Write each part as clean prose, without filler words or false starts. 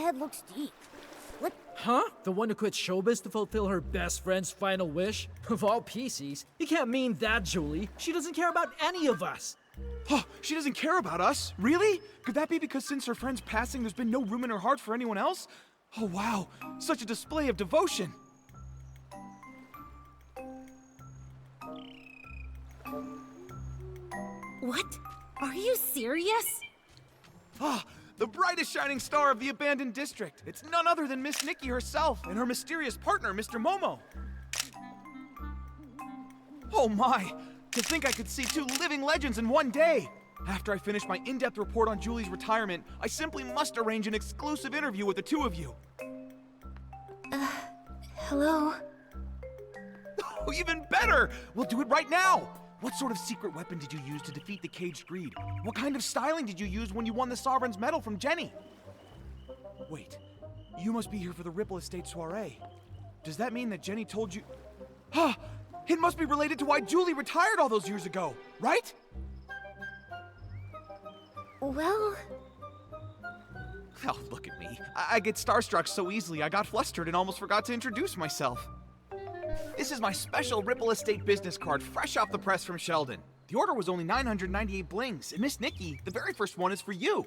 head looks deep. What? Huh? The one who quit showbiz to fulfill her best friend's final wish? Of all PCs, you can't mean that, Julie. She doesn't care about any of us. Oh, she doesn't care about us? Really? Could that be because since her friend's passing, there's been no room in her heart for anyone else? Oh, wow. Such a display of devotion. What? Are you serious? Ah, the brightest shining star of the abandoned district. It's none other than Miss Nikki herself and her mysterious partner, Mr. Momo. Oh my! To think I could see two living legends in one day! After I finish my in-depth report on Julie's retirement, I simply must arrange an exclusive interview with the two of you. Hello? Oh, even better! We'll do it right now! What sort of secret weapon did you use to defeat the caged greed? What kind of styling did you use when you won the Sovereign's Medal from Jenny? Wait, you must be here for the Ripple Estate soiree. Does that mean that Jenny told you... Ah! It must be related to why Julie retired all those years ago, right? Well... Oh, look at me. I get starstruck so easily I got flustered and almost forgot to introduce myself. This is my special Ripple Estate business card, fresh off the press from Sheldon. The order was only 998 blings, and Miss Nikki, the very first one is for you.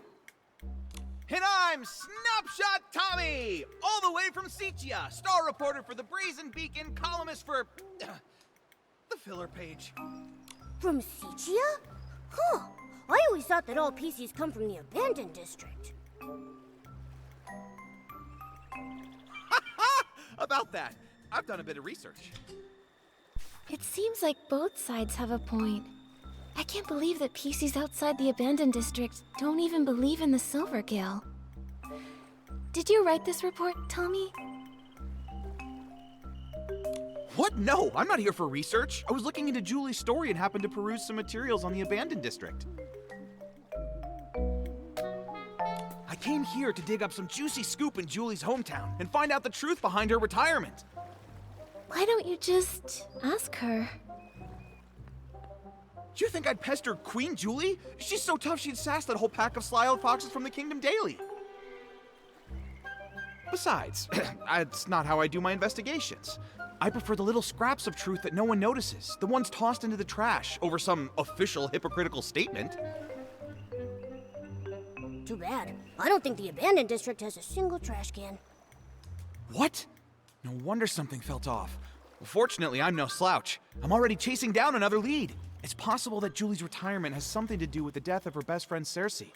And I'm Snapshot Tommy, all the way from Sitia, star reporter for the Brazen Beacon, columnist for the filler page. From Sitia? Huh. I always thought that all PCs come from the abandoned district. About that, I've done a bit of research. It seems like both sides have a point. I can't believe that PCs outside the abandoned district don't even believe in the Silver Gale. Did you write this report, Tommy? What? No, I'm not here for research. I was looking into Julie's story and happened to peruse some materials on the abandoned district. I came here to dig up some juicy scoop in Julie's hometown and find out the truth behind her retirement. Why don't you just ask her? Do you think I'd pester Queen Julie? She's so tough she'd sass that whole pack of sly old foxes from the Kingdom Daily. Besides, that's not how I do my investigations. I prefer the little scraps of truth that no one notices, the ones tossed into the trash over some official hypocritical statement. Too bad. I don't think the abandoned district has a single trash can. What? No wonder something felt off. Well, fortunately, I'm no slouch. I'm already chasing down another lead. It's possible that Julie's retirement has something to do with the death of her best friend Cersei.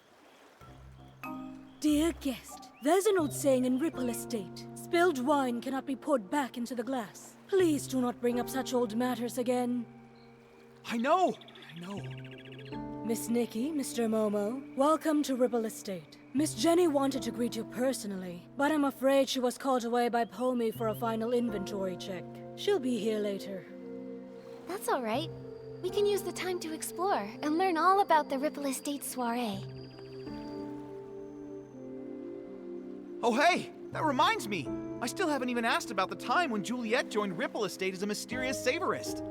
Dear guest, there's an old saying in Ripple Estate. Spilled wine cannot be poured back into the glass. Please do not bring up such old matters again. I know. Miss Nikki, Mr. Momo, welcome to Ripple Estate. Miss Jenny wanted to greet you personally, but I'm afraid she was called away by Pomey for a final inventory check. She'll be here later. That's all right. We can use the time to explore and learn all about the Ripple Estate soiree. Oh hey, that reminds me. I still haven't even asked about the time when Juliet joined Ripple Estate as a mysterious savorist.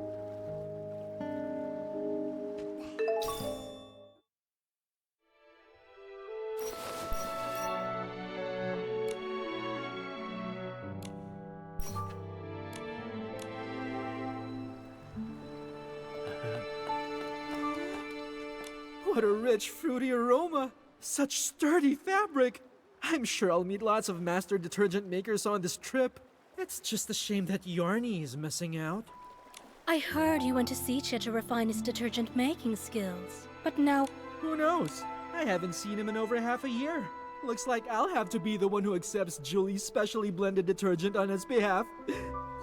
What a rich, fruity aroma. Such sturdy fabric. I'm sure I'll meet lots of master detergent makers on this trip. It's just a shame that Yarny is missing out. I heard you went to Sitia to refine his detergent making skills, but now... Who knows? I haven't seen him in over half a year. Looks like I'll have to be the one who accepts Julie's specially blended detergent on his behalf.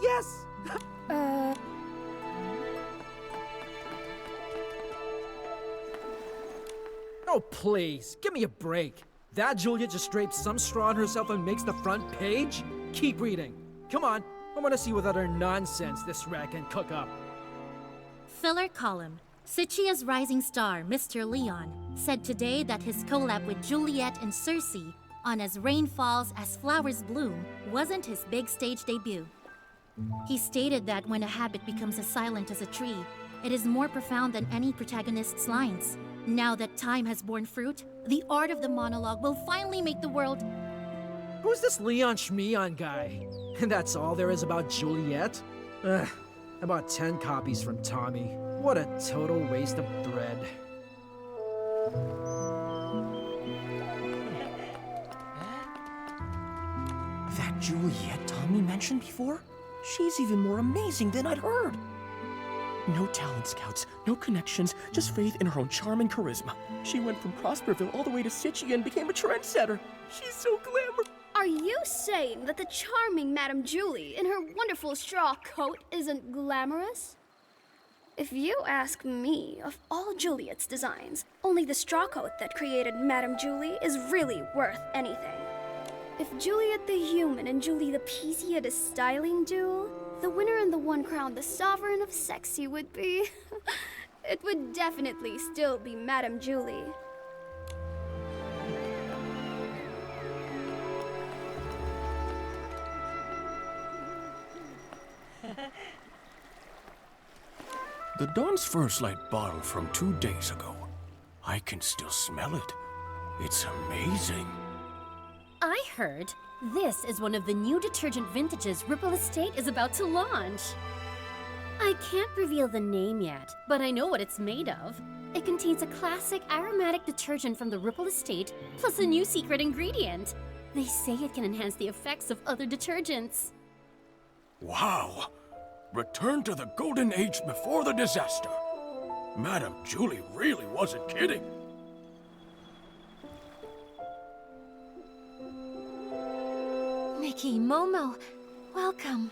Yes! Oh, please, give me a break. That Julia just drapes some straw on herself and makes the front page? Keep reading. Come on, I want to see what other nonsense this rat can cook up. Filler column. Sitia's rising star, Mr. Leon, said today that his collab with Juliet and Cersei on As Rain Falls, As Flowers Bloom wasn't his big stage debut. He stated that when a habit becomes as silent as a tree, it is more profound than any protagonist's lines. Now that time has borne fruit, the art of the monologue will finally make the world... Who's this Leon Schmeon guy? And that's all there is about Juliet? Ugh, I bought 10 copies from Tommy. What a total waste of thread. That Juliet Tommy mentioned before? She's even more amazing than I'd heard. No talent scouts, no connections, just faith in her own charm and charisma. She went from Prosperville all the way to Sitchie and became a trendsetter. She's so glamour. Are you saying that the charming Madame Julie in her wonderful straw coat isn't glamorous? If you ask me, of all Juliet's designs, only the straw coat that created Madame Julie is really worth anything. If Juliet the Human and Julie the PC had a styling duel, the winner and the one crowned the Sovereign of Sexy would be... it would definitely still be Madame Julie. The Dawn's First Light bottle from 2 days ago. I can still smell it. It's amazing. I heard this is one of the new detergent vintages Ripple Estate is about to launch. I can't reveal the name yet, but I know what it's made of. It contains a classic aromatic detergent from the Ripple Estate, plus a new secret ingredient. They say it can enhance the effects of other detergents. Wow! Return to the golden age before the disaster. Madame Julie really wasn't kidding. Nikki, Momo, welcome.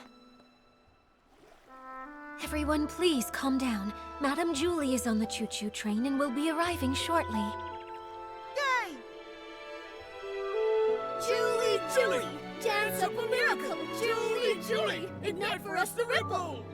Everyone, please calm down. Madame Julie is on the Choo-Choo Train and will be arriving shortly. Yay! Julie, Julie, dance up a miracle. Julie, Julie, ignite for us the ripple.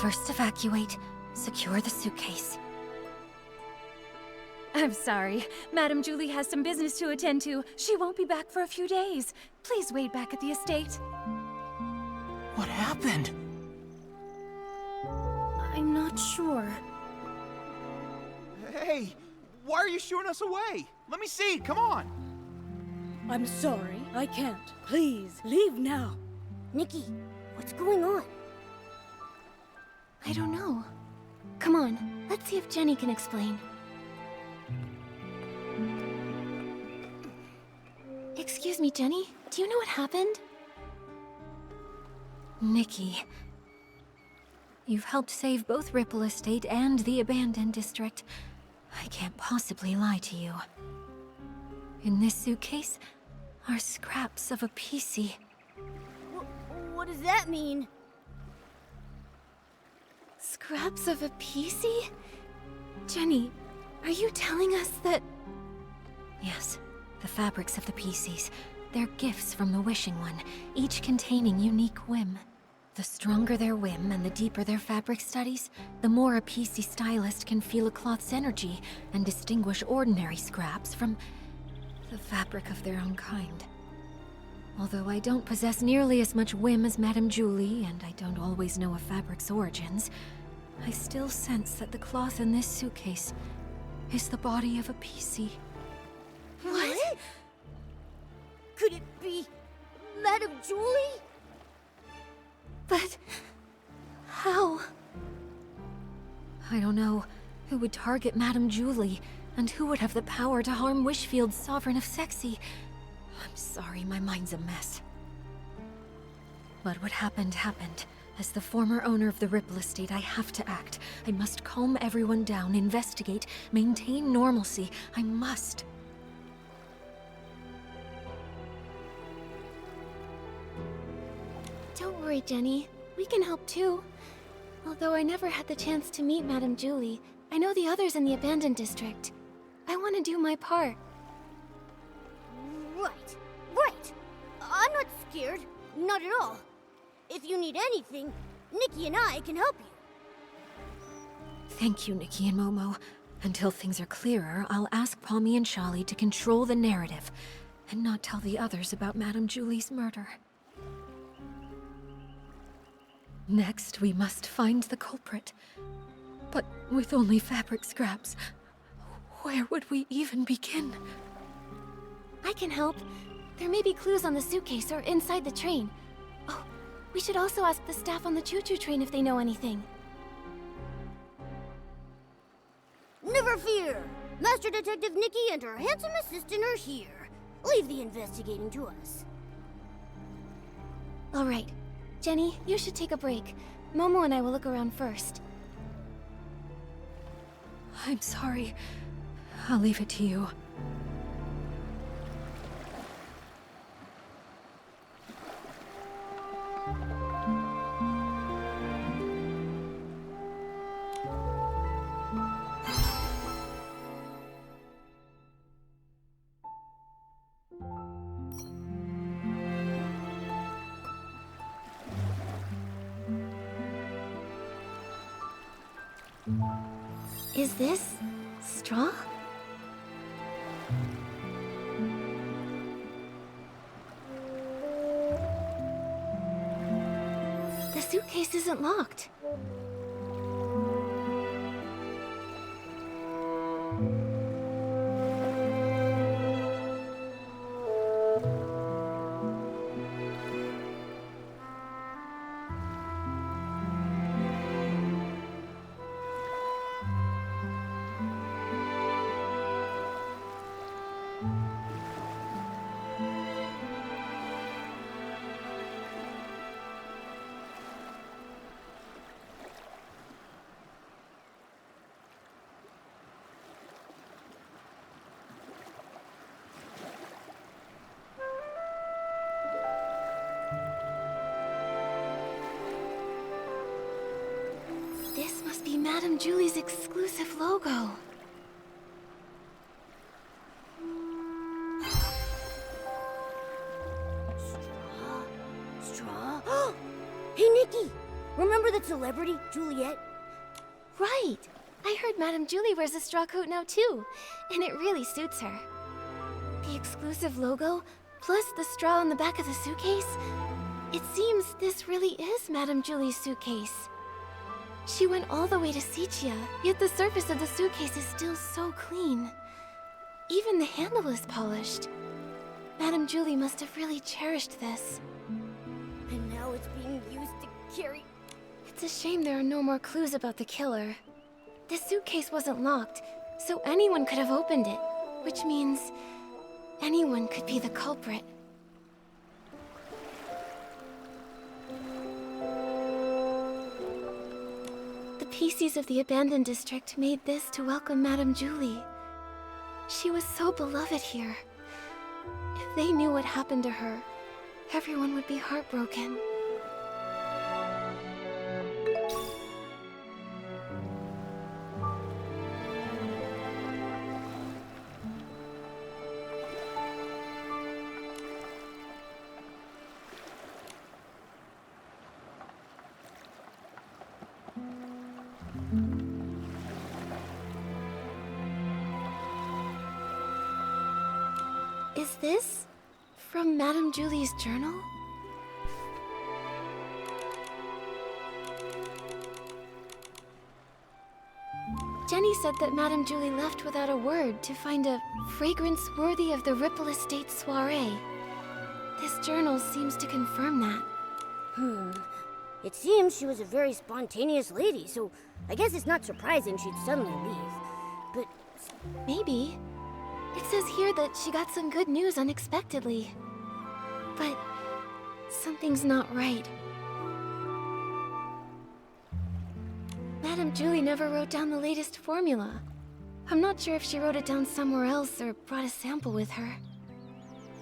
First evacuate. Secure the suitcase. I'm sorry. Madame Julie has some business to attend to. She won't be back for a few days. Please wait back at the estate. What happened? I'm not sure. Hey, why are you shooing us away? Let me see, come on. I'm sorry, I can't. Please, leave now. Nikki, what's going on? I don't know. Come on, let's see if Jenny can explain. Excuse me, Jenny. Do you know what happened? Nikki. You've helped save both Ripple Estate and the abandoned district. I can't possibly lie to you. In this suitcase are scraps of a PC. What does that mean? Scraps of a PC? Jenny, are you telling us that... Yes, the fabrics of the PCs. They're gifts from the Wishing One, each containing unique whim. The stronger their whim and the deeper their fabric studies, the more a PC stylist can feel a cloth's energy and distinguish ordinary scraps from the fabric of their own kind. Although I don't possess nearly as much whim as Madame Julie, and I don't always know a fabric's origins, I still sense that the cloth in this suitcase is the body of a PC. What? Could it be Madame Julie? But... how? I don't know who would target Madame Julie, and who would have the power to harm Wishfield's Sovereign of Sexy. I'm sorry, my mind's a mess. But what happened, happened. As the former owner of the Ripple Estate, I have to act. I must calm everyone down, investigate, maintain normalcy. I must. Don't worry, Jenny. We can help too. Although I never had the chance to meet Madame Julie, I know the others in the abandoned district. I want to do my part. Right, right. I'm not scared. Not at all. If you need anything, Nikki and I can help you. Thank you, Nikki and MooMoo. Until things are clearer, I'll ask Pommy and Charlie to control the narrative and not tell the others about Madame Julie's murder. Next, we must find the culprit. But with only fabric scraps, where would we even begin? I can help. There may be clues on the suitcase or inside the train. Oh, we should also ask the staff on the Choo-Choo Train if they know anything. Never fear! Master Detective Nikki and her handsome assistant are here. Leave the investigating to us. All right. Jenny, you should take a break. Momo and I will look around first. I'm sorry. I'll leave it to you. Is this straw? The suitcase isn't locked. This must be Madame Julie's exclusive logo. Straw? Hey, Nikki! Remember that celebrity, Juliet? Right! I heard Madame Julie wears a straw coat now too, and it really suits her. The exclusive logo, plus the straw on the back of the suitcase? It seems this really is Madame Julie's suitcase. She went all the way to Sichia, yet the surface of the suitcase is still so clean. Even the handle is polished. Madame Julie must have really cherished this. And now it's being used to carry... It's a shame there are no more clues about the killer. The suitcase wasn't locked, so anyone could have opened it, which means anyone could be the culprit. The PCs of the abandoned district made this to welcome Madame Julie. She was so beloved here. If they knew what happened to her, everyone would be heartbroken. Is this from Madame Julie's journal? Jenny said that Madame Julie left without a word to find a fragrance worthy of the Ripple Estate soiree. This journal seems to confirm that. It seems she was a very spontaneous lady, so I guess it's not surprising she'd suddenly leave. But... Maybe. It says here that she got some good news unexpectedly. But something's not right. Madame Julie never wrote down the latest formula. I'm not sure if she wrote it down somewhere else or brought a sample with her.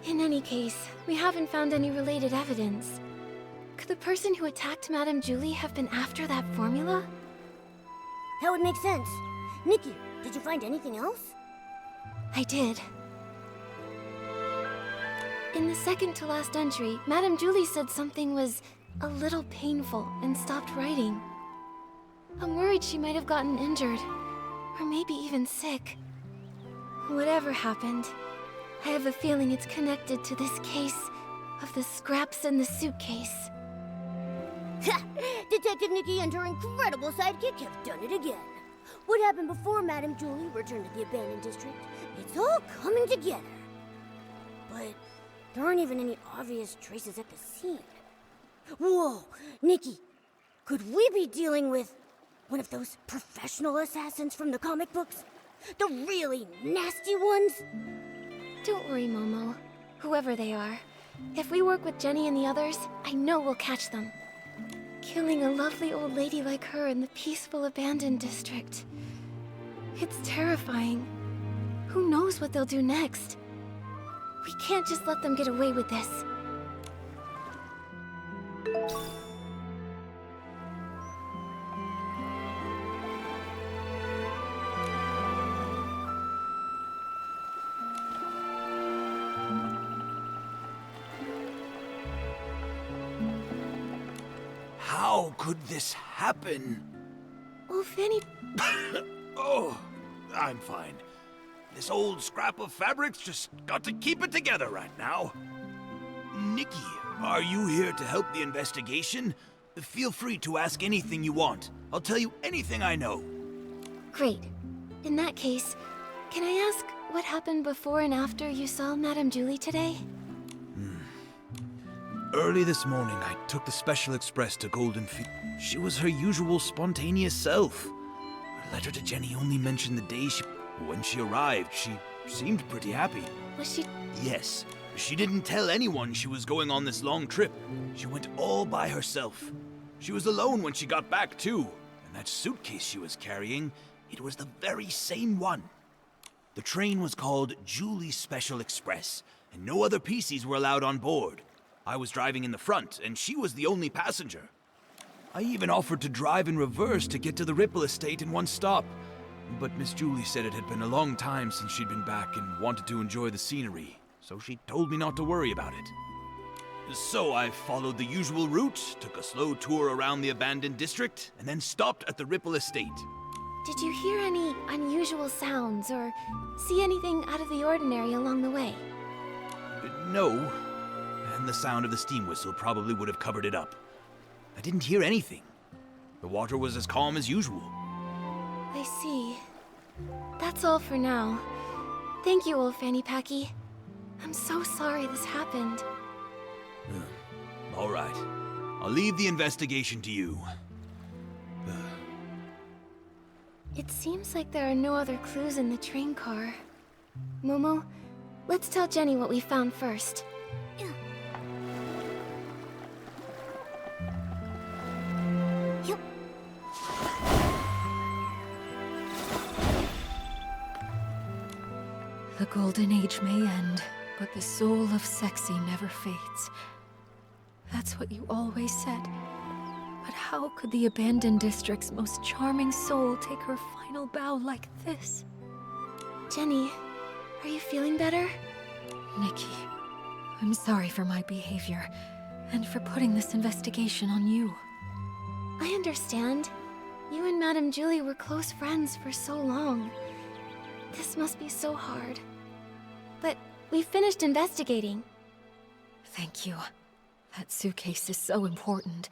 In any case, we haven't found any related evidence. Could the person who attacked Madame Julie have been after that formula? That would make sense. Nikki, did you find anything else? I did. In the second to last entry, Madame Julie said something was a little painful and stopped writing. I'm worried she might have gotten injured, or maybe even sick. Whatever happened, I have a feeling it's connected to this case of the scraps in the suitcase. Ha! Detective Nikki and her incredible sidekick have done it again. What happened before Madame Julie returned to the abandoned district? It's all coming together. But there aren't even any obvious traces at the scene. Whoa, Nikki, could we be dealing with one of those professional assassins from the comic books? The really nasty ones? Don't worry, Momo. Whoever they are, if we work with Jenny and the others, I know we'll catch them. Killing a lovely old lady like her in the peaceful abandoned district. It's terrifying. Who knows what they'll do next? We can't just let them get away with this. How could this happen? Oh, Fanny... Oh, I'm fine. This old scrap of fabric's just got to keep it together right now. Nikki, are you here to help the investigation? Feel free to ask anything you want. I'll tell you anything I know. Great. In that case, can I ask what happened before and after you saw Madame Julie today? Early this morning, I took the Special Express to Golden Field. She was her usual spontaneous self. Her letter to Jenny only mentioned the day when she arrived. She seemed pretty happy. Was she... Yes. She didn't tell anyone she was going on this long trip. She went all by herself. She was alone when she got back, too. And that suitcase she was carrying, it was the very same one. The train was called Julie's Special Express, and no other PCs were allowed on board. I was driving in the front, and she was the only passenger. I even offered to drive in reverse to get to the Ripple Estate in one stop. But Miss Julie said it had been a long time since she'd been back and wanted to enjoy the scenery, so she told me not to worry about it. So I followed the usual route, took a slow tour around the abandoned district, and then stopped at the Ripple Estate. Did you hear any unusual sounds or see anything out of the ordinary along the way? No. And the sound of the steam whistle probably would have covered it up. I didn't hear anything. The water was as calm as usual. I see. That's all for now. Thank you, old Fanny Packy. I'm so sorry this happened. All right. I'll leave the investigation to you. It seems like there are no other clues in the train car. Momo, let's tell Jenny what we found first. Yep. The golden age may end, but the soul of sexy never fades. That's what you always said. But how could the abandoned district's most charming soul take her final bow like this? Jenny, are you feeling better? Nikki, I'm sorry for my behavior, and for putting this investigation on you. I understand. You and Madame Julie were close friends for so long. This must be so hard. But we finished investigating. Thank you. That suitcase is so important.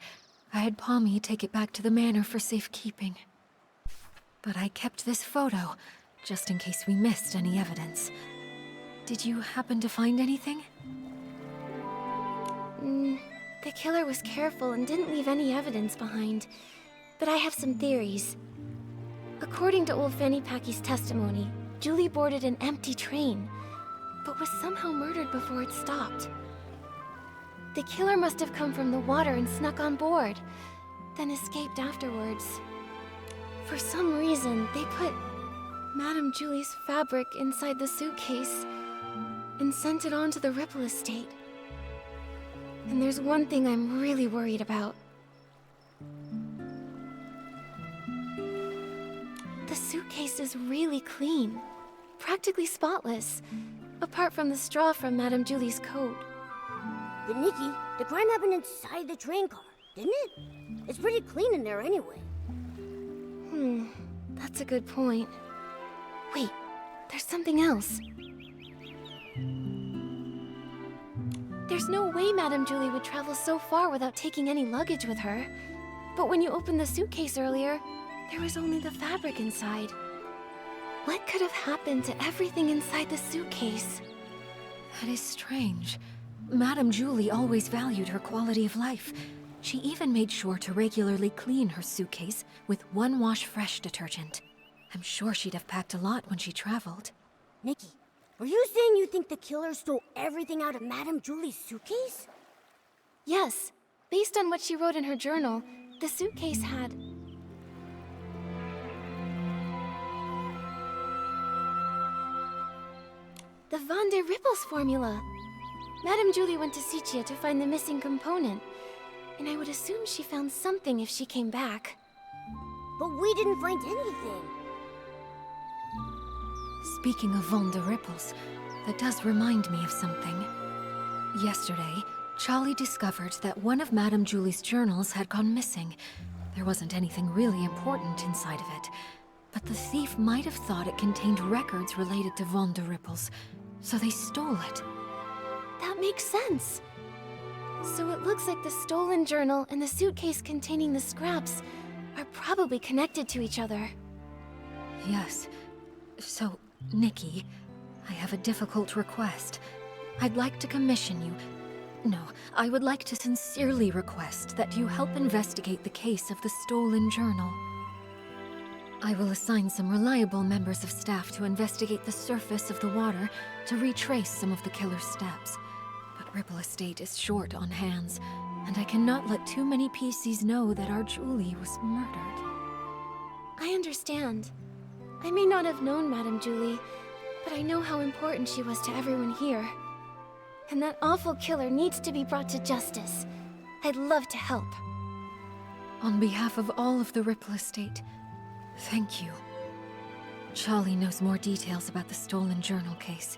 I had Pommy take it back to the manor for safekeeping. But I kept this photo, just in case we missed any evidence. Did you happen to find anything? The killer was careful and didn't leave any evidence behind. But I have some theories. According to old Fanny Packy's testimony, Julie boarded an empty train, but was somehow murdered before it stopped. The killer must have come from the water and snuck on board, then escaped afterwards. For some reason, they put Madame Julie's fabric inside the suitcase and sent it on to the Ripple Estate. And there's one thing I'm really worried about. The suitcase is really clean, practically spotless, apart from the straw from Madame Julie's coat. But Nikki, the crime happened inside the train car, didn't it? It's pretty clean in there anyway. That's a good point. Wait, there's something else. There's no way Madame Julie would travel so far without taking any luggage with her. But when you opened the suitcase earlier, there was only the fabric inside. What could have happened to everything inside the suitcase? That is strange. Madame Julie always valued her quality of life. She even made sure to regularly clean her suitcase with one wash fresh detergent. I'm sure she'd have packed a lot when she traveled. Nikki, were you saying you think the killer stole everything out of Madame Julie's suitcase? Yes, based on what she wrote in her journal, the suitcase had... the Van der Rippels formula. Madame Julie went to Sicia to find the missing component, and I would assume she found something if she came back. But we didn't find anything. Speaking of Van der Rippels, that does remind me of something. Yesterday, Charlie discovered that one of Madame Julie's journals had gone missing. There wasn't anything really important inside of it, but the thief might have thought it contained records related to Van der Rippels, so they stole it. That makes sense. So it looks like the stolen journal and the suitcase containing the scraps are probably connected to each other. Yes. So, Nikki, I have a difficult request. I'd like to commission you... No, I would like to sincerely request that you help investigate the case of the stolen journal. I will assign some reliable members of staff to investigate the surface of the water to retrace some of the killer's steps. But Ripple Estate is short on hands, and I cannot let too many PCs know that our Julie was murdered. I understand. I may not have known Madame Julie, but I know how important she was to everyone here. And that awful killer needs to be brought to justice. I'd love to help. On behalf of all of the Ripple Estate, thank you. Charlie knows more details about the stolen journal case.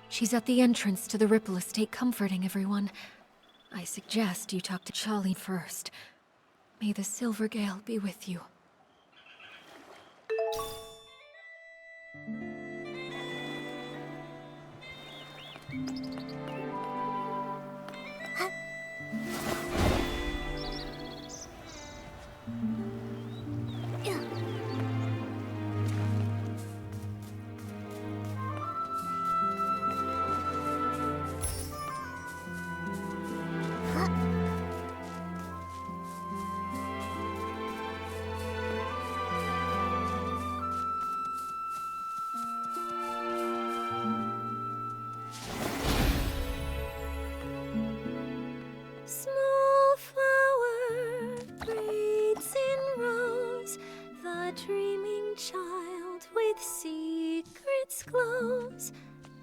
She's at the entrance to the Ripple Estate comforting everyone. I suggest you talk to Charlie first. May the Silver Gale be with you. Small flower braids in rows, the dreaming child with secrets glows.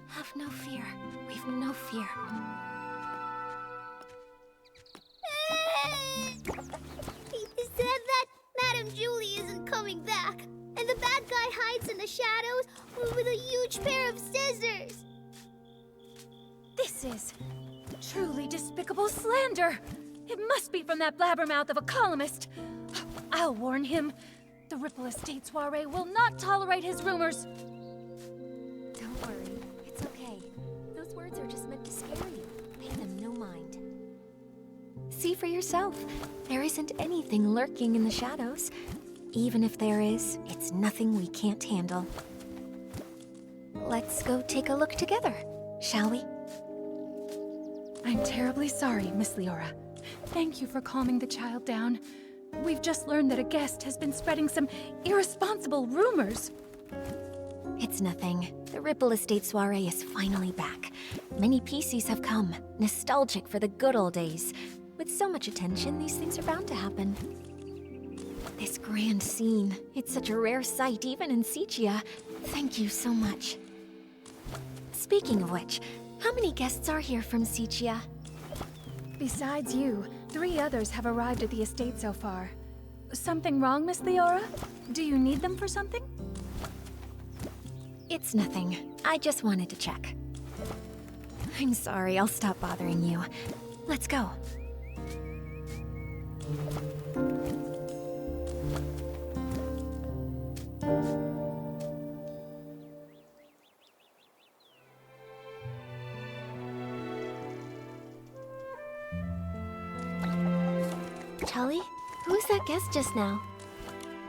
Have no fear, we've no fear. He said that Madame Julie isn't coming back, and the bad guy hides in the shadows with a huge pair of scissors. This is truly despicable slander. It must be from that blabbermouth of a columnist. I'll warn him. The Ripple Estate soiree will not tolerate his rumors. Don't worry, it's okay. Those words are just meant to scare you. Pay them no mind. See for yourself. There isn't anything lurking in the shadows. Even if there is, it's nothing we can't handle. Let's go take a look together, shall we? I'm terribly sorry, Miss Leora. Thank you for calming the child down. We've just learned that a guest has been spreading some irresponsible rumors. It's nothing. The Ripple Estate soiree is finally back. Many PCs have come, nostalgic for the good old days. With so much attention, these things are bound to happen. This grand scene, it's such a rare sight even in Sicia. Thank you so much. Speaking of which, how many guests are here from Sicia? Besides you, 3 others have arrived at the estate so far. Something wrong, Miss Leora? Do you need them for something? It's nothing. I just wanted to check. I'm sorry, I'll stop bothering you. Let's go. Charlie, who's that guest just now?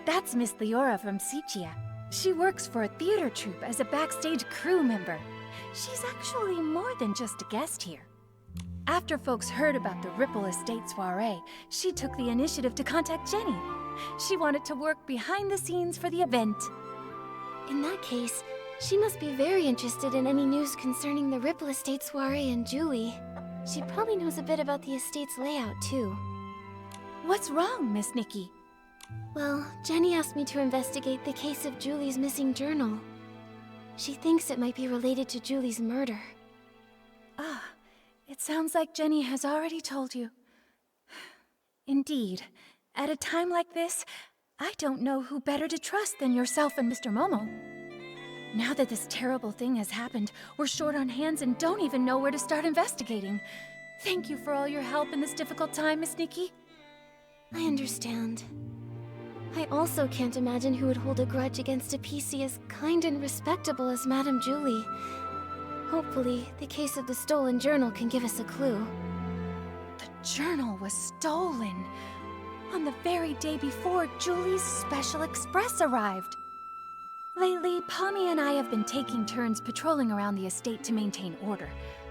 That's Miss Leora from Sichia. She works for a theater troupe as a backstage crew member. She's actually more than just a guest here. After folks heard about the Ripple Estate soiree, she took the initiative to contact Jenny. She wanted to work behind the scenes for the event. In that case, she must be very interested in any news concerning the Ripple Estate soiree and Julie. She probably knows a bit about the estate's layout, too. What's wrong, Miss Nikki? Well, Jenny asked me to investigate the case of Julie's missing journal. She thinks it might be related to Julie's murder. Ah, it sounds like Jenny has already told you. Indeed. At a time like this, I don't know who better to trust than yourself and Mr. Momo. Now that this terrible thing has happened, we're short on hands and don't even know where to start investigating. Thank you for all your help in this difficult time, Miss Nikki. I understand. I also can't imagine who would hold a grudge against a PC as kind and respectable as Madame Julie. Hopefully, the case of the stolen journal can give us a clue. The journal was stolen on the very day before Julie's special express arrived. Lately, Pommy and I have been taking turns patrolling around the estate to maintain order.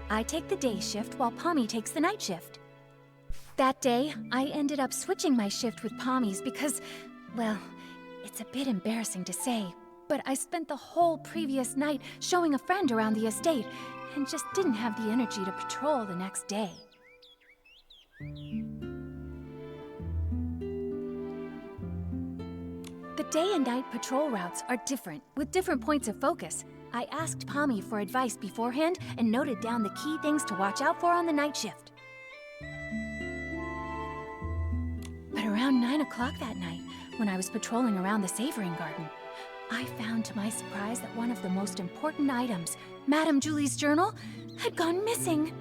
I take the day shift while Pommy takes the night shift. That day, I ended up switching my shift with Pommy's because, well, it's a bit embarrassing to say, but I spent the whole previous night showing a friend around the estate and just didn't have the energy to patrol the next day. The day and night patrol routes are different, with different points of focus. I asked Pommy for advice beforehand and noted down the key things to watch out for on the night shift. But around 9 o'clock that night, when I was patrolling around the savoring garden, I found to my surprise that one of the most important items, Madame Julie's journal, had gone missing.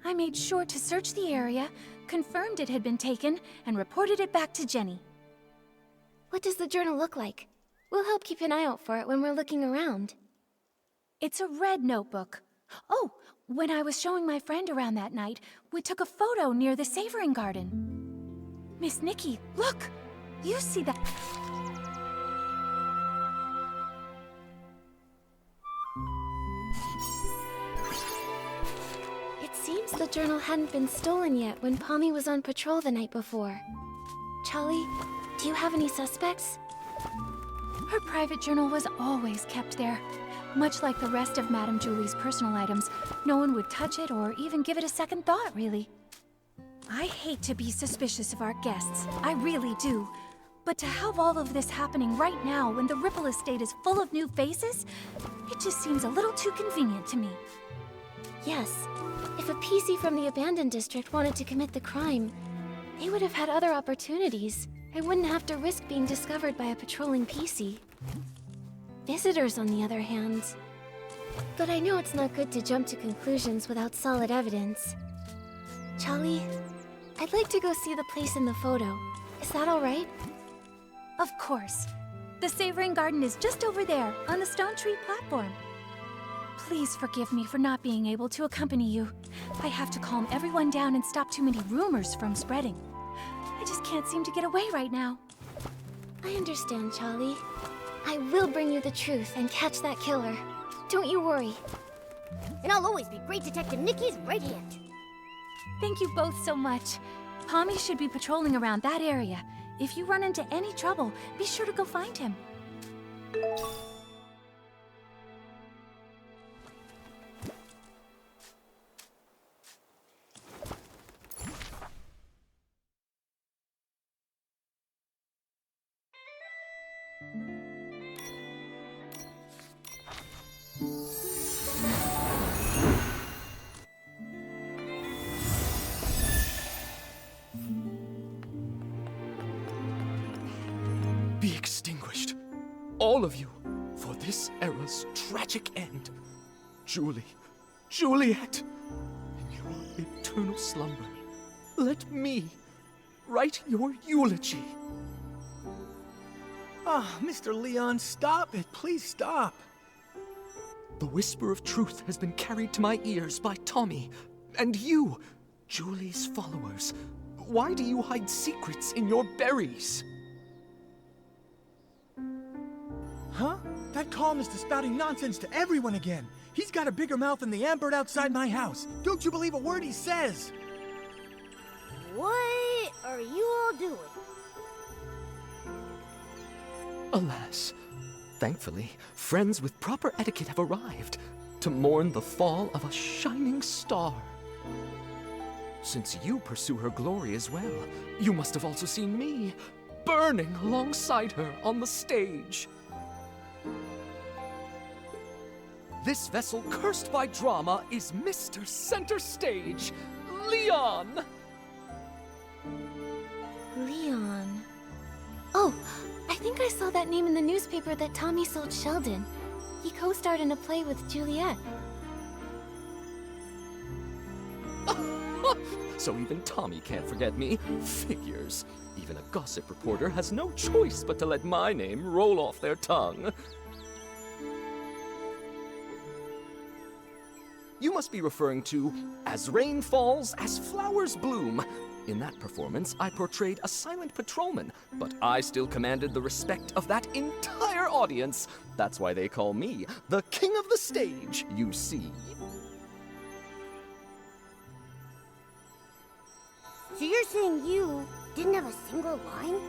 I made sure to search the area, confirmed it had been taken, and reported it back to Jenny. What does the journal look like? We'll help keep an eye out for it when we're looking around. It's a red notebook. Oh, when I was showing my friend around that night, we took a photo near the savoring garden. Miss Nikki, look! You see that? It seems the journal hadn't been stolen yet when Pommy was on patrol the night before. Charlie, do you have any suspects? Her private journal was always kept there. Much like the rest of Madame Julie's personal items, no one would touch it or even give it a second thought, really. I hate to be suspicious of our guests, I really do. But to have all of this happening right now when the Ripple Estate is full of new faces, it just seems a little too convenient to me. Yes. If a PC from the abandoned district wanted to commit the crime, they would have had other opportunities. I wouldn't have to risk being discovered by a patrolling PC. Visitors, on the other hand. But I know it's not good to jump to conclusions without solid evidence. Charlie, I'd like to go see the place in the photo. Is that all right? Of course. The savoring garden is just over there, on the stone tree platform. Please forgive me for not being able to accompany you. I have to calm everyone down and stop too many rumors from spreading. I just can't seem to get away right now. I understand, Charlie. I will bring you the truth and catch that killer. Don't you worry. And I'll always be Great Detective Nikki's right hand. Thank you both so much. Pommy should be patrolling around that area. If you run into any trouble, be sure to go find him. Be extinguished, all of you, for this era's tragic end. Julie, Juliet, in your eternal slumber, let me write your eulogy. Ah, Mr. Leon, stop it. Please stop. The whisper of truth has been carried to my ears by Tommy, and you, Julie's followers. Why do you hide secrets in your berries? Huh? That columnist is spouting nonsense to everyone again. He's got a bigger mouth than the ambird outside my house. Don't you believe a word he says? What are you all doing? Alas, thankfully, friends with proper etiquette have arrived to mourn the fall of a shining star. Since you pursue her glory as well, you must have also seen me burning alongside her on the stage. This vessel cursed by drama is Mr. Center Stage, Leon! Leon. Oh, I think I saw that name in the newspaper that Tommy sold Sheldon. He co-starred in a play with Juliet. So even Tommy can't forget me. Figures. Even a gossip reporter has no choice but to let my name roll off their tongue. You must be referring to As Rain Falls, As Flowers Bloom. In that performance, I portrayed a silent patrolman, but I still commanded the respect of that entire audience. That's why they call me the king of the stage, you see. So you're saying you didn't have a single line?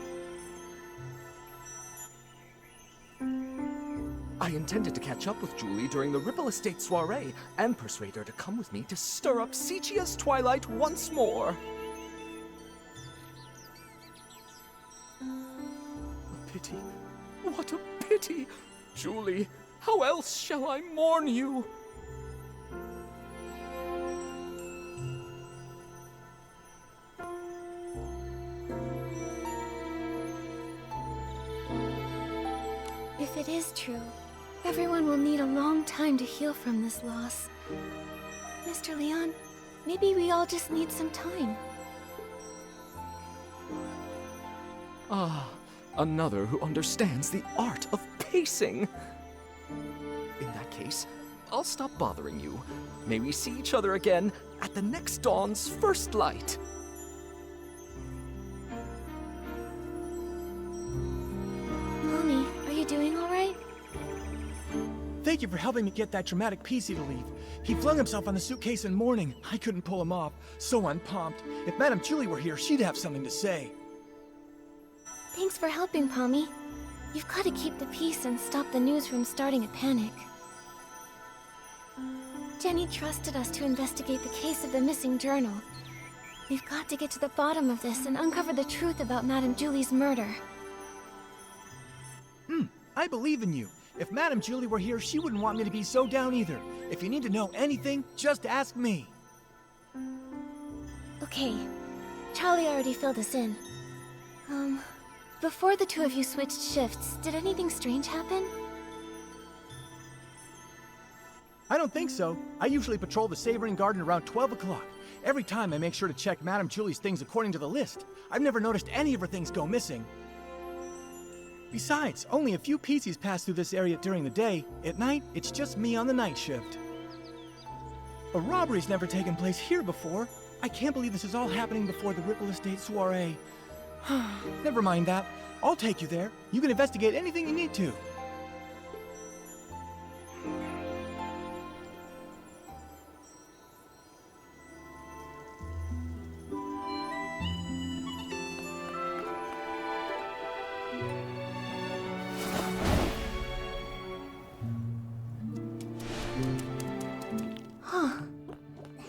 I intended to catch up with Julie during the Ripple Estate soiree and persuade her to come with me to stir up Sicia's twilight once more. A pity. What a pity! Julie, how else shall I mourn you? If it is true, everyone will need a long time to heal from this loss. Mr. Leon, maybe we all just need some time. Ah, another who understands the art of pacing. In that case, I'll stop bothering you. May we see each other again at the next dawn's first light. Mommy, are you doing all right? Thank you for helping me get that dramatic PC to leave. He flung himself on the suitcase in mourning. I couldn't pull him off. So unpumped. If Madame Julie were here, she'd have something to say. Thanks for helping, Pommy. You've got to keep the peace and stop the news from starting a panic. Jenny trusted us to investigate the case of the missing journal. We've got to get to the bottom of this and uncover the truth about Madame Julie's murder. I believe in you. If Madame Julie were here, she wouldn't want me to be so down either. If you need to know anything, just ask me. Okay. Charlie already filled us in. Before the two of you switched shifts, did anything strange happen? I don't think so. I usually patrol the Savoring Garden around 12 o'clock. Every time I make sure to check Madame Julie's things according to the list. I've never noticed any of her things go missing. Besides, only a few PCs pass through this area during the day. At night, it's just me on the night shift. A robbery's never taken place here before. I can't believe this is all happening before the Ripple Estate soiree. Never mind that. I'll take you there. You can investigate anything you need to.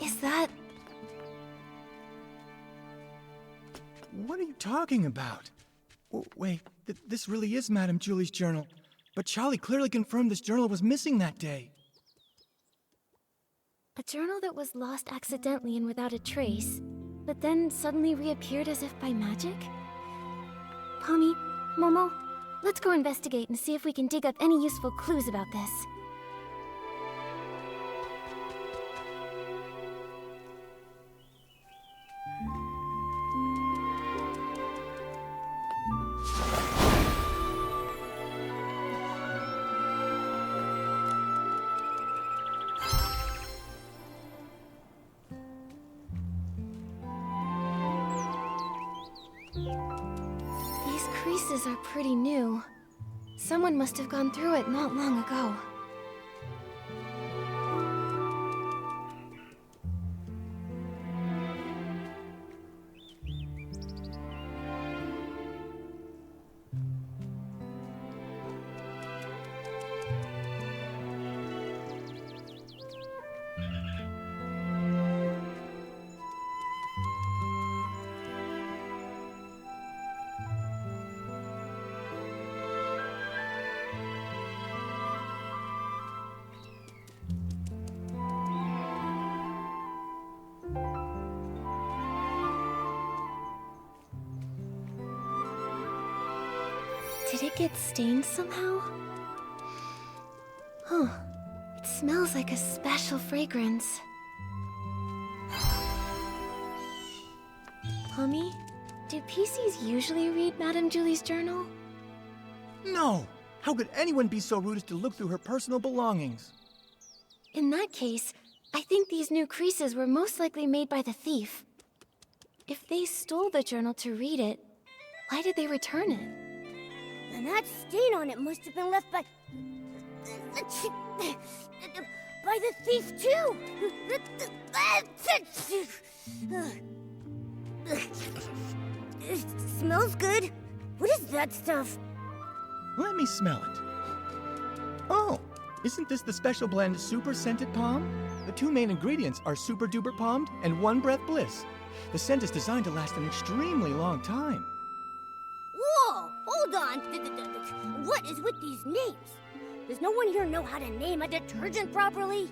Is that... What are you talking about? Wait, this really is Madame Julie's journal. But Charlie clearly confirmed this journal was missing that day. a journal that was lost accidentally and without a trace, but then suddenly reappeared as if by magic? Pommy, Momo, let's go investigate and see if we can dig up any useful clues about this. creases are pretty new. Someone must have gone through it not long ago. Did it get stained somehow? Huh. It smells like a special fragrance. Mommy, do PCs usually read Madame Julie's journal? No! How could anyone be so rude as to look through her personal belongings? In that case, I think these new creases were most likely made by the thief. If they stole the journal to read it, why did they return it? And that stain on it must have been left by the thief too. It smells good. What is that stuff? Let me smell it. Oh, isn't this the special blend Super Scented Palm? The two main ingredients are Super Duper Palmed and One Breath Bliss. The scent is designed to last an extremely long time. Whoa! Hold on! What is with these names? Does no one here know how to name a detergent properly?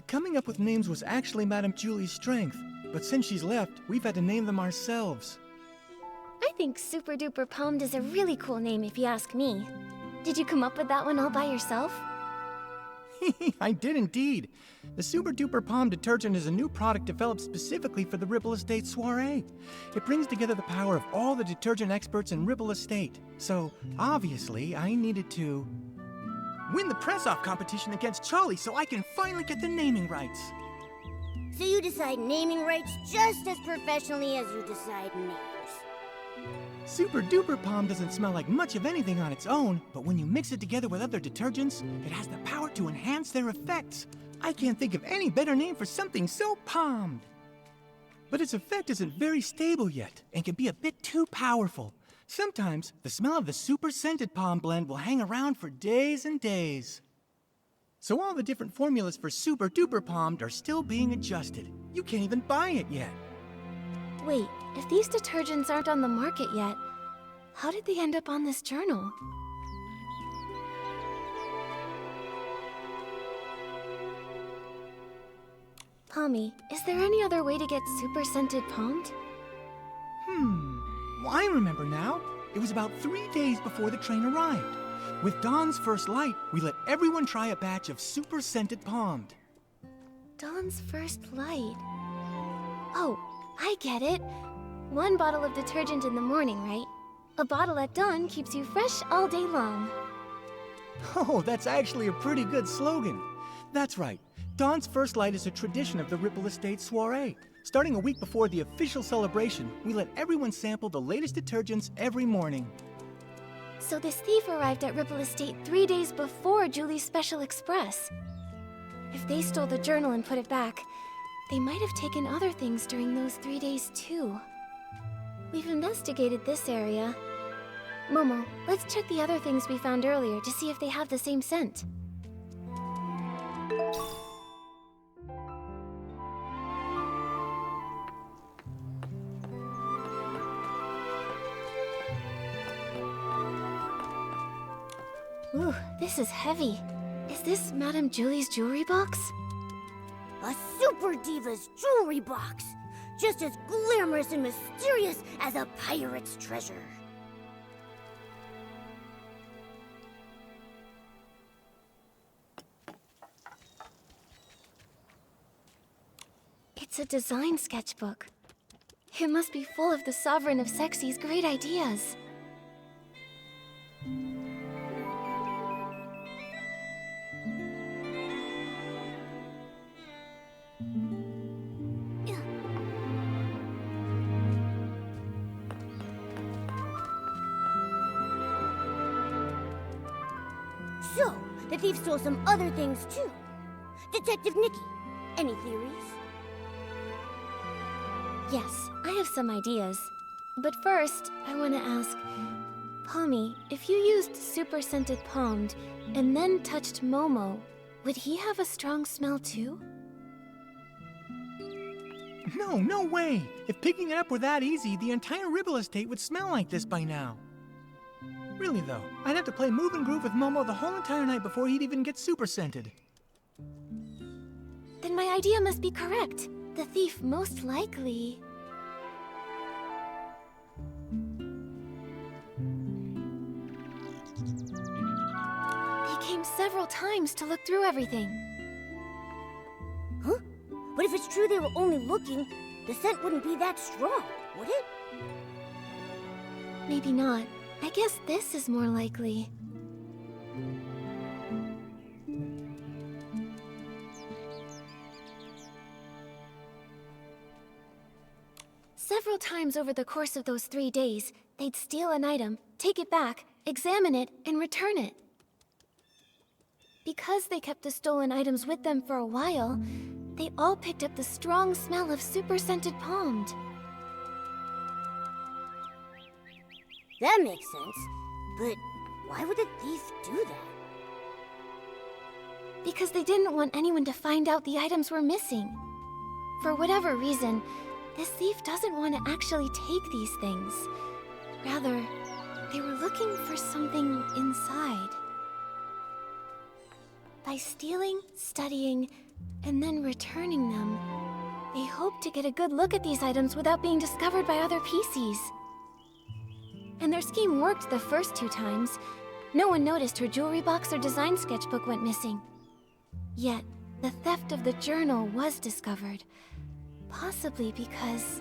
Coming up with names was actually Madame Julie's strength. But since she's left, we've had to name them ourselves. I think Super Duper Palmed is a really cool name if you ask me. Did you come up with that one all by yourself? I did indeed. The Super Duper Palm detergent is a new product developed specifically for the Ripple Estate soiree. It brings together the power of all the detergent experts in Ripple Estate. So, obviously, I needed to win the press-off competition against Charlie so I can finally get the naming rights. So you decide naming rights just as professionally as you decide names. Super Duper Palm doesn't smell like much of anything on its own, but when you mix it together with other detergents, it has the power to enhance their effects. I can't think of any better name for something so palmed. But its effect isn't very stable yet, and can be a bit too powerful. Sometimes, the smell of the Super Scented Palm blend will hang around for days and days. So all the different formulas for Super Duper Palmed are still being adjusted. You can't even buy it yet. Wait, if these detergents aren't on the market yet, how did they end up on this journal? Pommy, is there any other way to get Super Scented Palmed? Well, I remember now. It was about 3 days before the train arrived. With dawn's first light, we let everyone try a batch of Super Scented Palmed. Dawn's first light. Oh, I get it. 1 bottle of detergent in the morning, right? A bottle at dawn keeps you fresh all day long. Oh, that's actually a pretty good slogan. That's right. Dawn's first light is a tradition of the Ripple Estate soiree. Starting a week before the official celebration, we let everyone sample the latest detergents every morning. So this thief arrived at Ripple Estate 3 days before Julie's Special Express. If they stole the journal and put it back, they might have taken other things during those 3 days too. We've investigated this area. Momo, let's check the other things we found earlier to see if they have the same scent. Ooh, this is heavy. Is this Madame Julie's jewelry box? A super diva's jewelry box! Just as glamorous and mysterious as a pirate's treasure. It's a design sketchbook. It must be full of the Sovereign of Sexy's great ideas. So, the thief stole some other things too. Detective Nikki, any theories? Yes, I have some ideas. But first, I want to ask, Pommy, if you used super scented palmed and then touched Momo, would he have a strong smell too? No, no way! If picking it up were that easy, the entire Ribble estate would smell like this by now. Really though, I'd have to play Move and Groove with Momo the whole entire night before he'd even get super scented. Then my idea must be correct. The thief most likely... They came several times to look through everything. Huh? But if it's true they were only looking, the scent wouldn't be that strong, would it? Maybe not. I guess this is more likely. Several times over the course of those 3 days, they'd steal an item, take it back, examine it, and return it. Because they kept the stolen items with them for a while, they all picked up the strong smell of super scented palmed. That makes sense. But why would the thief do that? Because they didn't want anyone to find out the items were missing. For whatever reason, this thief doesn't want to actually take these things. Rather, they were looking for something inside. By stealing, studying, and then returning them, they hope to get a good look at these items without being discovered by other PCs. And their scheme worked the first 2 times. No one noticed her jewelry box or design sketchbook went missing. Yet, the theft of the journal was discovered. Possibly because...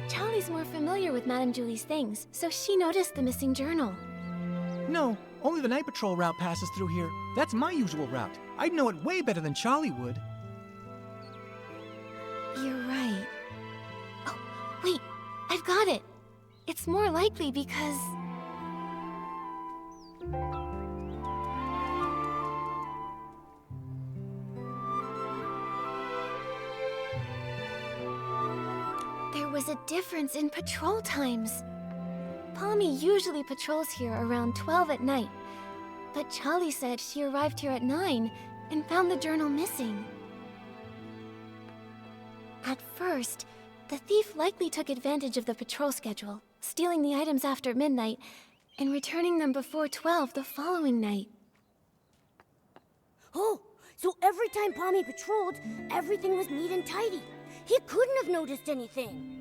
Charlie's more familiar with Madame Julie's things, so she noticed the missing journal. No, only the night patrol route passes through here. That's my usual route. I'd know it way better than Charlie would. You're right. Oh, wait, I've got it. It's more likely because... There was a difference in patrol times. Pommy usually patrols here around 12 at night, but Charlie said she arrived here at 9 and found the journal missing. At first, the thief likely took advantage of the patrol schedule, stealing the items after midnight and returning them before 12 the following night. Oh, so every time Pommy patrolled, everything was neat and tidy. He couldn't have noticed anything.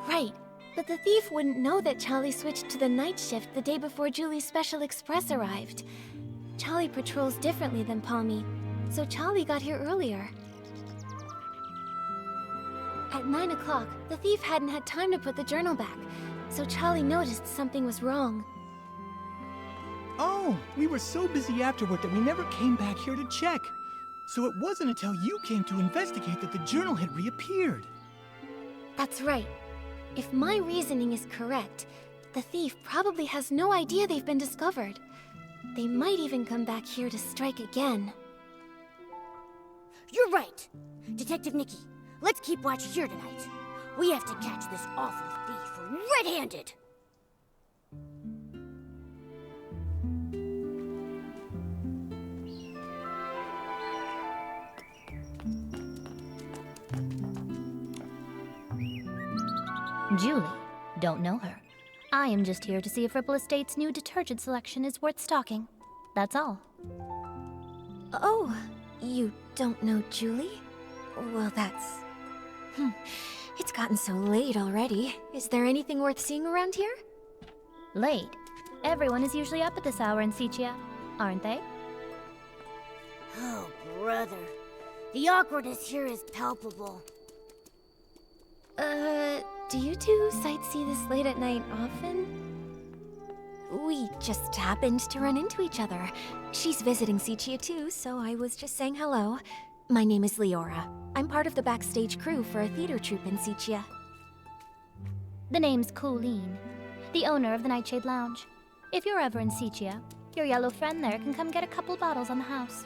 Right, but the thief wouldn't know that Charlie switched to the night shift the day before Julie's special express arrived. Charlie patrols differently than Pommy, so Charlie got here earlier. At 9 o'clock, the thief hadn't had time to put the journal back, so Charlie noticed something was wrong. Oh, we were so busy afterward that we never came back here to check. So it wasn't until you came to investigate that the journal had reappeared. That's right. If my reasoning is correct, the thief probably has no idea they've been discovered. They might even come back here to strike again. You're right. Detective Nikki, let's keep watch here tonight. We have to catch this awful thief red-handed. Julie. Don't know her. I am just here to see if Ripple Estate's new detergent selection is worth stocking. That's all. Oh, you don't know Julie? Well, that's... It's gotten so late already. Is there anything worth seeing around here? Late. Everyone is usually up at this hour in Sichia, aren't they? Oh, brother. The awkwardness here is palpable. Do you two sightsee this late at night often? We just happened to run into each other. She's visiting Sichia too, so I was just saying hello. My name is Leora. I'm part of the backstage crew for a theater troupe in Sichia. The name's Colleen, the owner of the Nightshade Lounge. If you're ever in Sichia, your yellow friend there can come get a couple bottles on the house.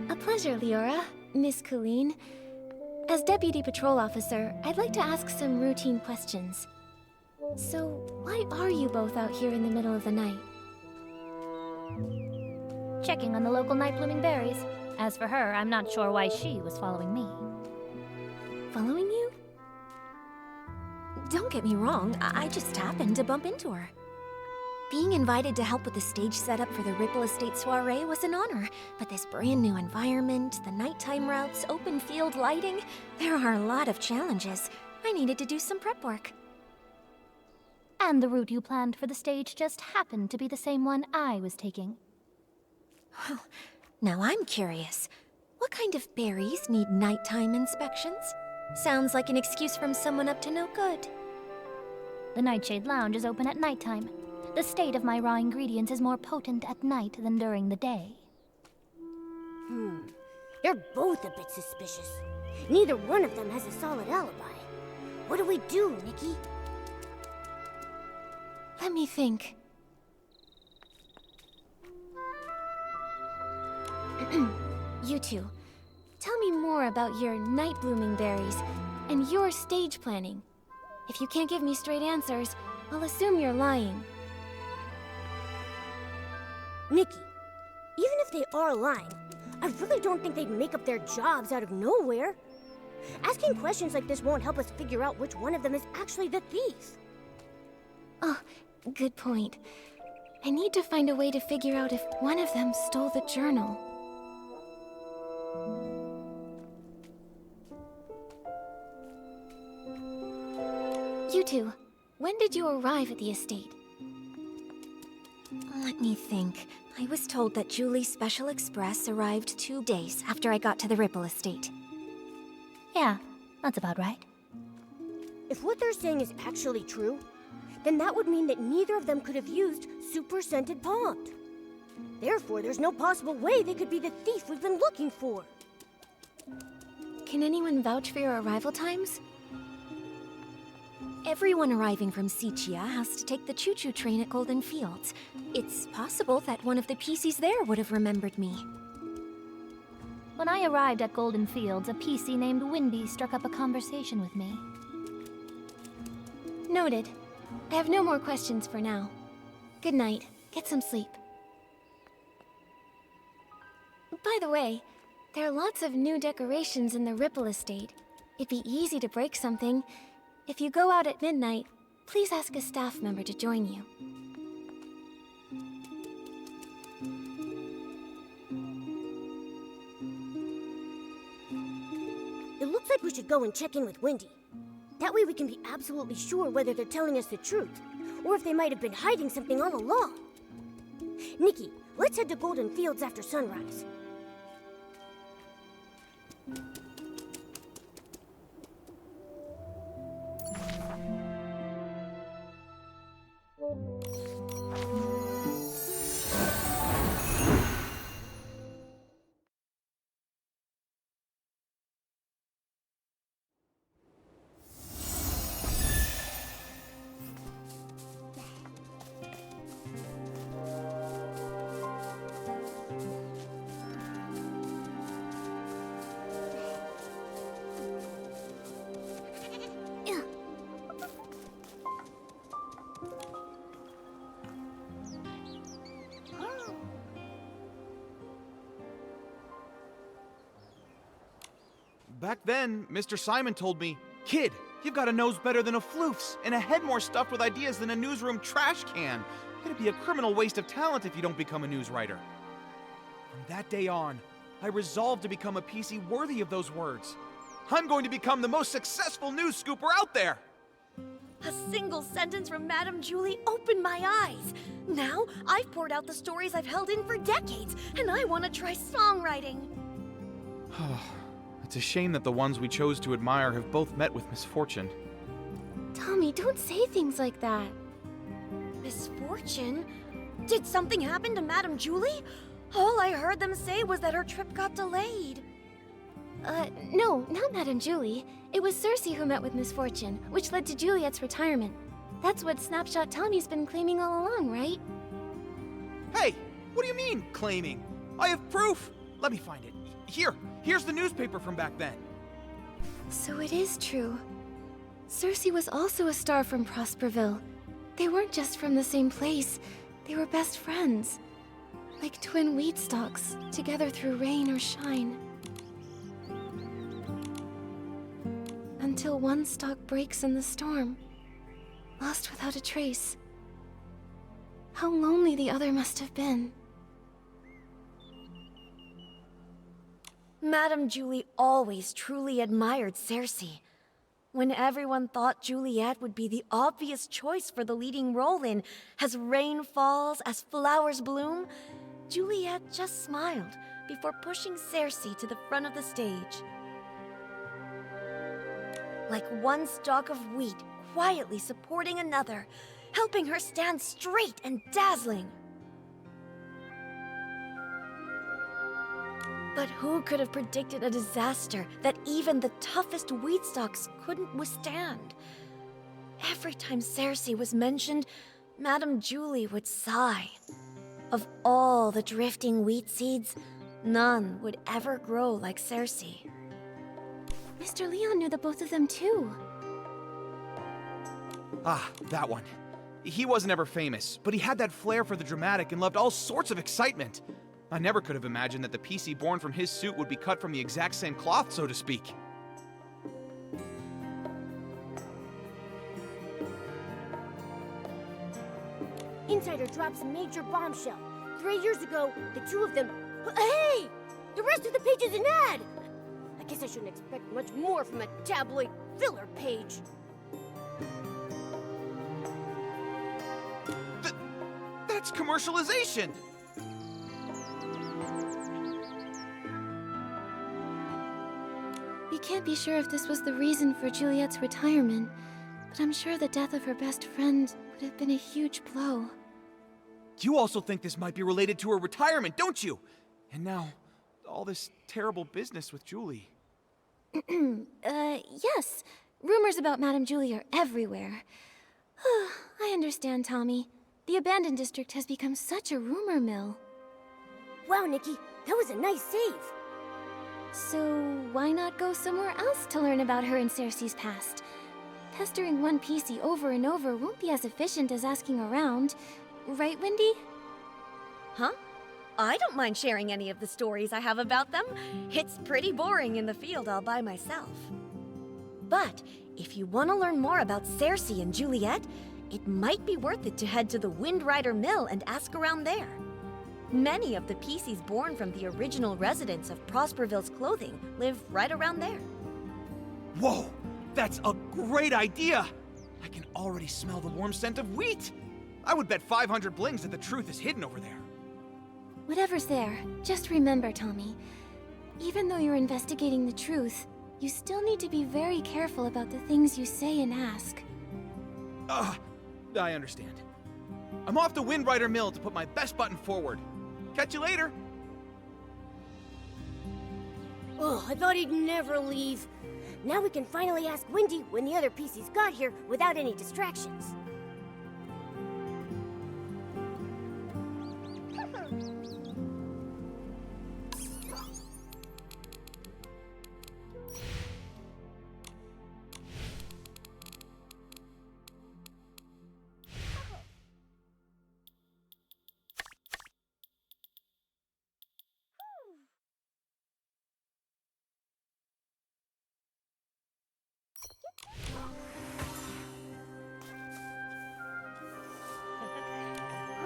A pleasure, Leora, Miss Colleen. As Deputy Patrol Officer, I'd like to ask some routine questions. So, why are you both out here in the middle of the night? Checking on the local night-blooming berries. As for her, I'm not sure why she was following me. Following you? Don't get me wrong, I just happened to bump into her. Being invited to help with the stage setup for the Ripple Estate soiree was an honor, but this brand new environment, the nighttime routes, open field lighting, there are a lot of challenges. I needed to do some prep work. And the route you planned for the stage just happened to be the same one I was taking. Well, now I'm curious. What kind of berries need nighttime inspections? Sounds like an excuse from someone up to no good. The Nightshade Lounge is open at nighttime. The state of my raw ingredients is more potent at night than during the day. They're both a bit suspicious. Neither one of them has a solid alibi. What do we do, Nikki? Let me think. You two, tell me more about your night blooming berries and your stage planning. If you can't give me straight answers, I'll assume you're lying. Nikki, even if they are lying, I really don't think they'd make up their jobs out of nowhere. Asking questions like this won't help us figure out which one of them is actually the thief. Oh, good point. I need to find a way to figure out if one of them stole the journal. You two, when did you arrive at the estate? Let me think. I was told that Julie's Special Express arrived 2 days after I got to the Ripple Estate. Yeah, that's about right. If what they're saying is actually true, then that would mean that neither of them could have used super-scented pond. Therefore, there's no possible way they could be the thief we've been looking for. Can anyone vouch for your arrival times? Everyone arriving from Sichia has to take the Choo-Choo Train at Golden Fields. It's possible that one of the PCs there would have remembered me. When I arrived at Golden Fields, a PC named Windy struck up a conversation with me. Noted. I have no more questions for now. Good night. Get some sleep. By the way, there are lots of new decorations in the Ripple Estate. It'd be easy to break something. If you go out at midnight, please ask a staff member to join you. It looks like we should go and check in with Wendy. That way we can be absolutely sure whether they're telling us the truth, or if they might have been hiding something all along. Nikki, let's head to Golden Fields after sunrise. Back then, Mr. Simon told me, "Kid, you've got a nose better than a floof's, and a head more stuffed with ideas than a newsroom trash can. It'd be a criminal waste of talent if you don't become a news writer." From that day on, I resolved to become a PC worthy of those words. I'm going to become the most successful news scooper out there! A single sentence from Madame Julie opened my eyes. Now, I've poured out the stories I've held in for decades, and I want to try songwriting. It's a shame that the ones we chose to admire have both met with misfortune. Tommy, don't say things like that. Misfortune? Did something happen to Madame Julie? All I heard them say was that her trip got delayed. No, not Madame Julie. It was Cersei who met with misfortune, which led to Juliet's retirement. That's what Snapshot Tommy's been claiming all along, right? Hey, what do you mean, claiming? I have proof! Let me find it. Here's the newspaper from back then. So it is true. Cersei was also a star from Prosperville. They weren't just from the same place, they were best friends. Like twin wheat stalks, together through rain or shine. Until one stalk breaks in the storm, lost without a trace. How lonely the other must have been. Madame Julie always truly admired Cersei. When everyone thought Juliet would be the obvious choice for the leading role in As Rain Falls, As Flowers Bloom, Juliet just smiled before pushing Cersei to the front of the stage. Like one stalk of wheat quietly supporting another, helping her stand straight and dazzling. But who could have predicted a disaster that even the toughest wheat stalks couldn't withstand? Every time Cersei was mentioned, Madame Julie would sigh. Of all the drifting wheat seeds, none would ever grow like Cersei. Mr. Leon knew the both of them too. Ah, that one. He wasn't ever famous, but he had that flair for the dramatic and loved all sorts of excitement. I never could have imagined that the PC born from his suit would be cut from the exact same cloth, so to speak. Insider drops a major bombshell. 3 years ago, the two of them... Hey! The rest of the page is an ad! I guess I shouldn't expect much more from a tabloid filler page. That's commercialization! We can't be sure if this was the reason for Juliet's retirement, but I'm sure the death of her best friend would have been a huge blow. You also think this might be related to her retirement, don't you? And now, all this terrible business with Julie. Yes. Rumors about Madame Julie are everywhere. I understand, Tommy. The abandoned district has become such a rumor mill. Wow, Nikki, that was a nice save. So, why not go somewhere else to learn about her and Cersei's past? Pestering one PC over and over won't be as efficient as asking around. Right, Wendy? Huh? I don't mind sharing any of the stories I have about them. It's pretty boring in the field all by myself. But if you want to learn more about Cersei and Juliet, it might be worth it to head to the Windrider Mill and ask around there. Many of the PCs born from the original residents of Prosperville's clothing live right around there. Whoa! That's a great idea! I can already smell the warm scent of wheat! I would bet 500 blings that the truth is hidden over there. Whatever's there, just remember, Tommy. Even though you're investigating the truth, you still need to be very careful about the things you say and ask. I understand. I'm off to Windrider Mill to put my best button forward. Catch you later! Oh, I thought he'd never leave. Now we can finally ask Wendy when the other PCs got here without any distractions.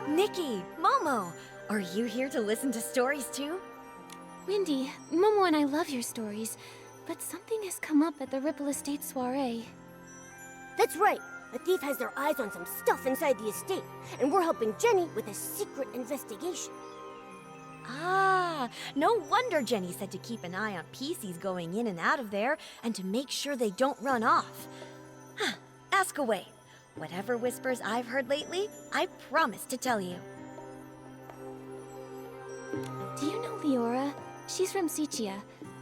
Nikki, Momo, are you here to listen to stories too? Wendy, Momo and I love your stories, but something has come up at the Ripple Estate soiree. That's right. A thief has their eyes on some stuff inside the estate, and we're helping Jenny with a secret investigation. Ah, no wonder Jenny said to keep an eye on PCs going in and out of there, and to make sure they don't run off. Huh, ask away. Whatever whispers I've heard lately, I promise to tell you. Do you know Leora? She's from Sichia.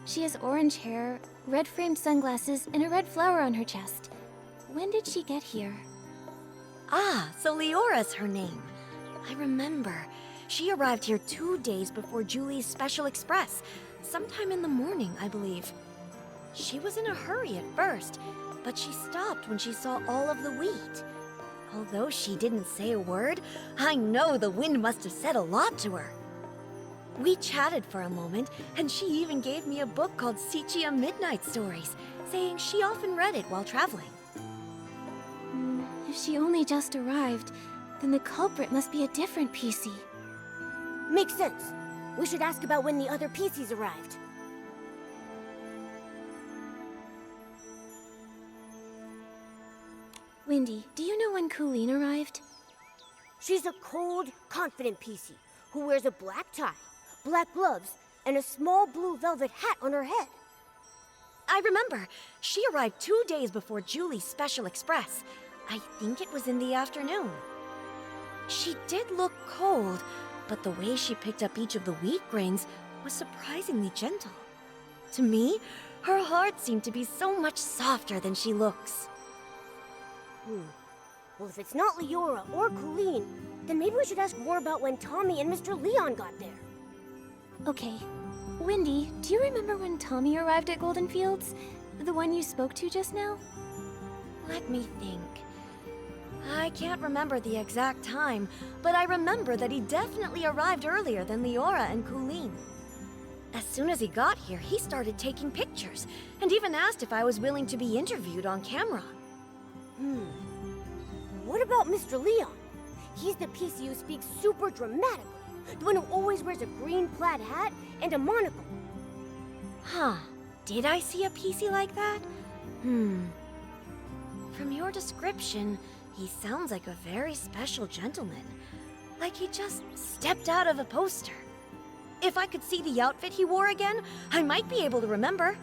She has orange hair, red framed sunglasses, and a red flower on her chest. When did she get here? Ah, so Leora's her name. I remember. She arrived here 2 days before Julie's special express. Sometime in the morning, I believe. She was in a hurry at first, but she stopped when she saw all of the wheat. Although she didn't say a word, I know the wind must have said a lot to her. We chatted for a moment, and she even gave me a book called SAGA Midnight Stories, saying she often read it while traveling. If she only just arrived, then the culprit must be a different PC. Makes sense. We should ask about when the other PCs arrived. Windy, do you know when Colleen arrived? She's a cold, confident PC who wears a black tie, black gloves, and a small blue velvet hat on her head. I remember. She arrived 2 days before Julie's special express. I think it was in the afternoon. She did look cold, but the way she picked up each of the wheat grains was surprisingly gentle. To me, her heart seemed to be so much softer than she looks. Well, if it's not Leora or Colleen, then maybe we should ask more about when Tommy and Mr. Leon got there. Okay. Windy, do you remember when Tommy arrived at Golden Fields? The one you spoke to just now? Let me think. I can't remember the exact time, but I remember that he definitely arrived earlier than Leora and Colleen. As soon as he got here, he started taking pictures, and even asked if I was willing to be interviewed on camera. What about Mr. Leon? He's the PC who speaks super dramatically. The one who always wears a green plaid hat and a monocle. Huh. Did I see a PC like that? From your description, he sounds like a very special gentleman. Like he just stepped out of a poster. If I could see the outfit he wore again, I might be able to remember.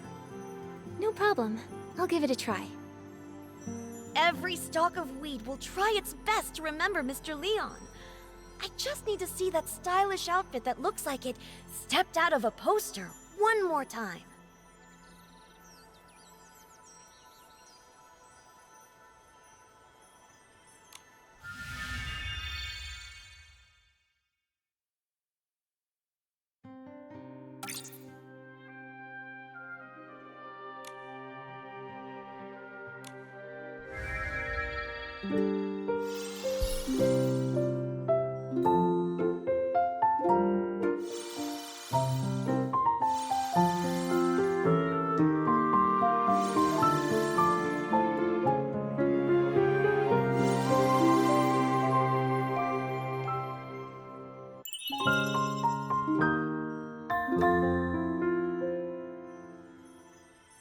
No problem. I'll give it a try. Every stalk of wheat will try its best to remember Mr. Leon. I just need to see that stylish outfit that looks like it stepped out of a poster one more time.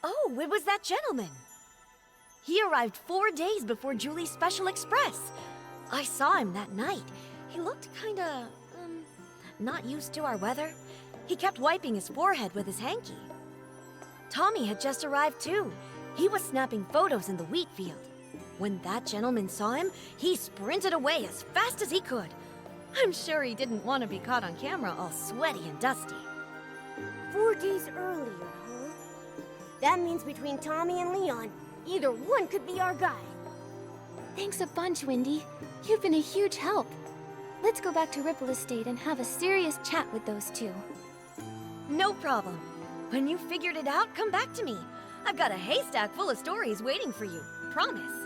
Oh, it was that gentleman. He arrived 4 days before Julie's special express. I saw him that night. He looked kinda, not used to our weather. He kept wiping his forehead with his hanky. Tommy had just arrived too. He was snapping photos in the wheat field. When that gentleman saw him, he sprinted away as fast as he could. I'm sure he didn't want to be caught on camera all sweaty and dusty. 4 days earlier, huh? That means between Tommy and Leon, either one could be our guy. Thanks a bunch, Windy. You've been a huge help. Let's go back to Ripple Estate and have a serious chat with those two. No problem. When you figured it out, come back to me. I've got a haystack full of stories waiting for you. Promise.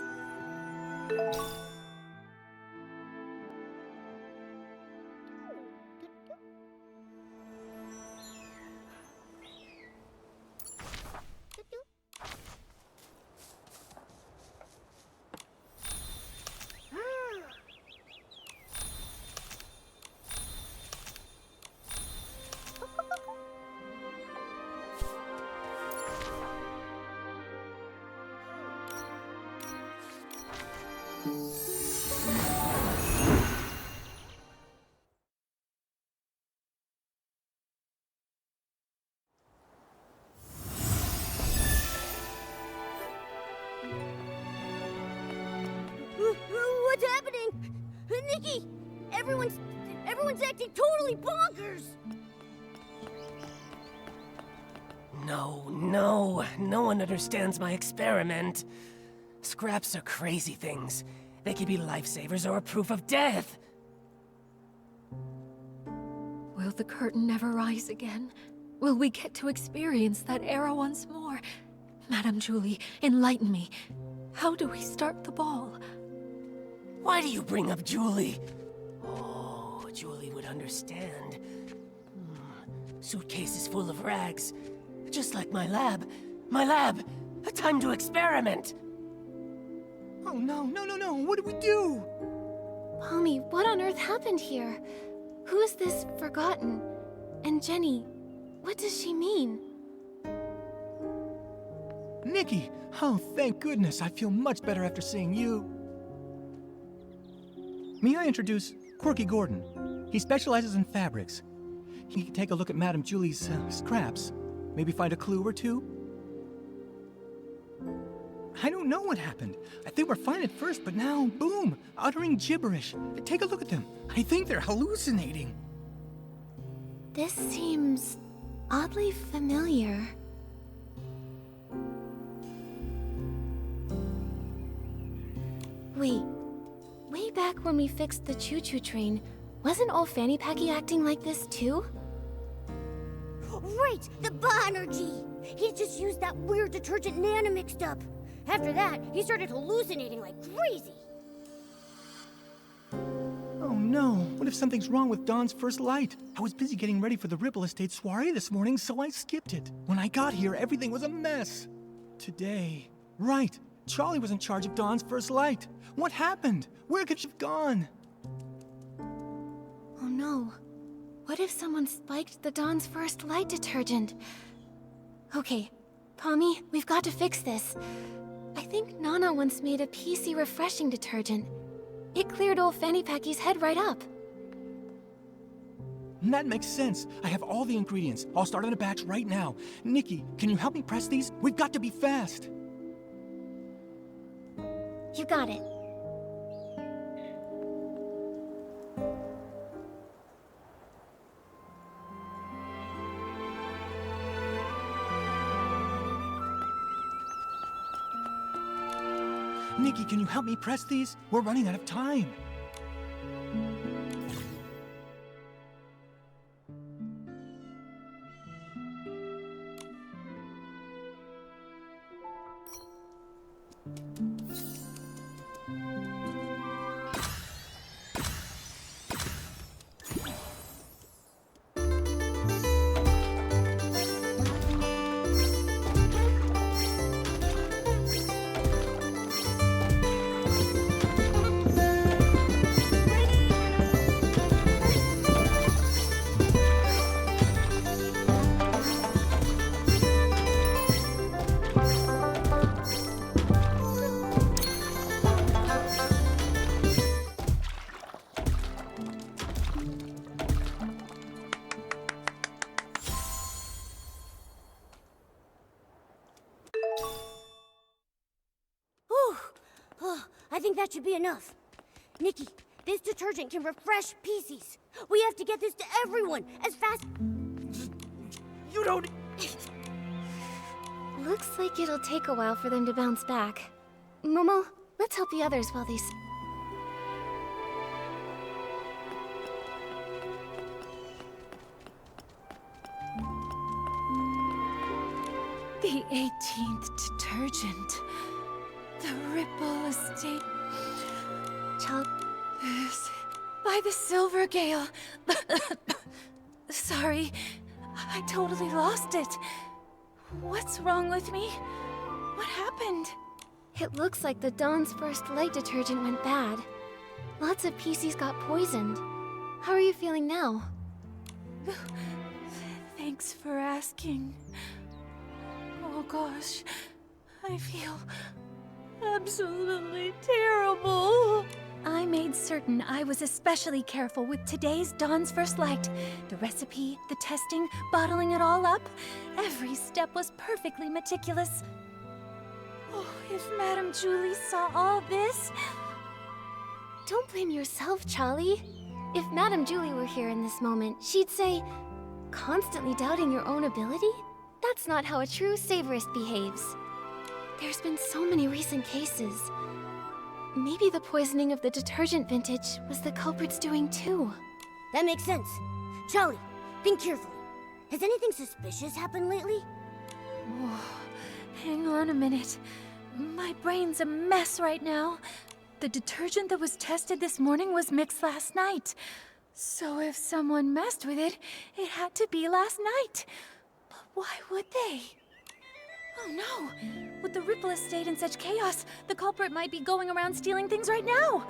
What's happening? Nikki! Everyone's acting totally bonkers! No one understands my experiment. Scraps are crazy things. They could be lifesavers or a proof of death. Will the curtain never rise again? Will we get to experience that era once more? Madame Julie, enlighten me. How do we start the ball? Why do you bring up Julie? Oh, Julie would understand. Suitcase is full of rags. Just like my lab. My lab! A time to experiment! Oh no, what do we do? Pommy, what on earth happened here? Who is this forgotten? And Jenny, what does she mean? Nikki! Oh, thank goodness, I feel much better after seeing you. May I introduce Quirky Gordon? He specializes in fabrics. He can take a look at Madame Julie's scraps. Maybe find a clue or two? I don't know what happened. I think we're fine at first, but now, boom, uttering gibberish. Take a look at them. I think they're hallucinating. This seems oddly familiar. Wait, way back when we fixed the Choo-Choo Train, wasn't old Fanny Packy acting like this too? Right, the Bonergy! He just used that weird detergent Nana mixed up. After that, he started hallucinating like crazy. Oh no, what if something's wrong with Dawn's first light? I was busy getting ready for the Ripple Estate soiree this morning, so I skipped it. When I got here, everything was a mess. Today... Right, Charlie was in charge of Dawn's first light. What happened? Where could she have gone? Oh no. What if someone spiked the Dawn's first light detergent? Okay, Pommy, we've got to fix this. I think Nana once made a PC refreshing detergent. It cleared old Fanny Packy's head right up. That makes sense. I have all the ingredients. I'll start on a batch right now. Nikki, can you help me press these? We've got to be fast. You got it. Nikki, can you help me press these? We're running out of time. I think that should be enough. Nikki, this detergent can refresh PCs. We have to get this to everyone as fast... You don't... Looks like it'll take a while for them to bounce back. Momo, let's help the others while they... The 18th detergent. The Ripple Estate... by the Silver Gale. Sorry, I totally lost it. What's wrong with me? What happened? It looks like the Dawn's first light detergent went bad. Lots of PCs got poisoned. How are you feeling now? Thanks for asking. Oh gosh, I feel absolutely terrible. I made certain I was especially careful with today's Dawn's First Light. The recipe, the testing, bottling it all up. Every step was perfectly meticulous. Oh, if Madame Julie saw all this... Don't blame yourself, Charlie. If Madame Julie were here in this moment, she'd say, constantly doubting your own ability? That's not how a true savorist behaves. There's been so many recent cases. Maybe the poisoning of the detergent vintage was the culprit's doing too. That makes sense. Charlie, think carefully. Has anything suspicious happened lately? Oh, hang on a minute. My brain's a mess right now. The detergent that was tested this morning was mixed last night. So if someone messed with it, it had to be last night. But why would they? Oh no! With the Ripple Estate in such chaos, the culprit might be going around stealing things right now!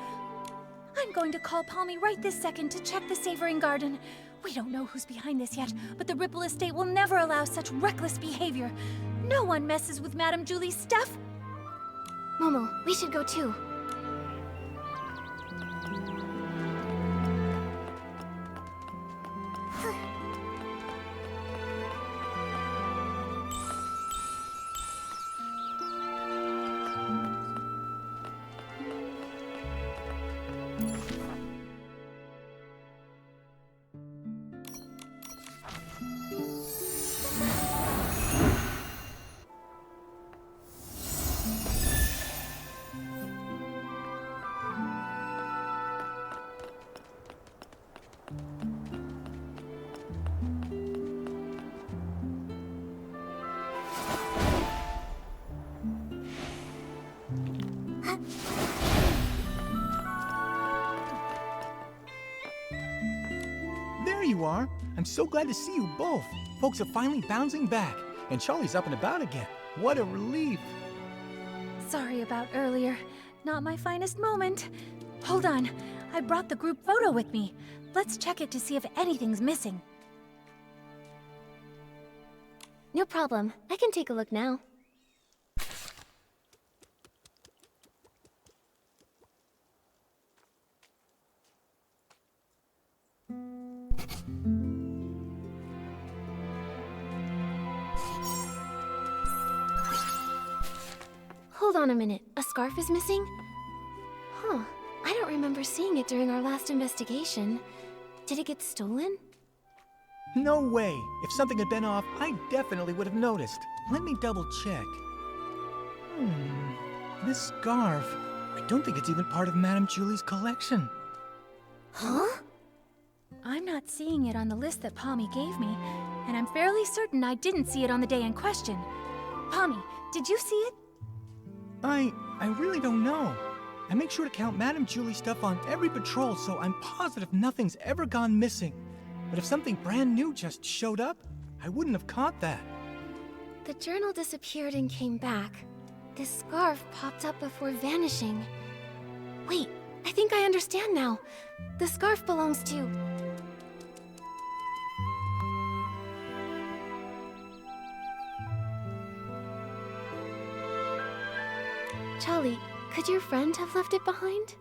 I'm going to call Palmy right this second to check the savoring garden. We don't know who's behind this yet, but the Ripple Estate will never allow such reckless behavior. No one messes with Madame Julie's stuff. Momo, we should go too. There you are. I'm so glad to see you both. Folks are finally bouncing back, and Charlie's up and about again. What a relief. Sorry about earlier. Not my finest moment. Hold on. I brought the group photo with me. Let's check it to see if anything's missing. No problem. I can take a look now. Hold on a minute. A scarf is missing? Huh. I don't remember seeing it during our last investigation. Did it get stolen? No way. If something had been off, I definitely would have noticed. Let me double check. This scarf. I don't think it's even part of Madame Julie's collection. Huh? I'm not seeing it on the list that Palmy gave me, and I'm fairly certain I didn't see it on the day in question. Palmy, did you see it? I really don't know. I make sure to count Madame Julie's stuff on every patrol, so I'm positive nothing's ever gone missing. But if something brand new just showed up, I wouldn't have caught that. The journal disappeared and came back. This scarf popped up before vanishing. Wait, I think I understand now. The scarf belongs to... Charlie, could your friend have left it behind?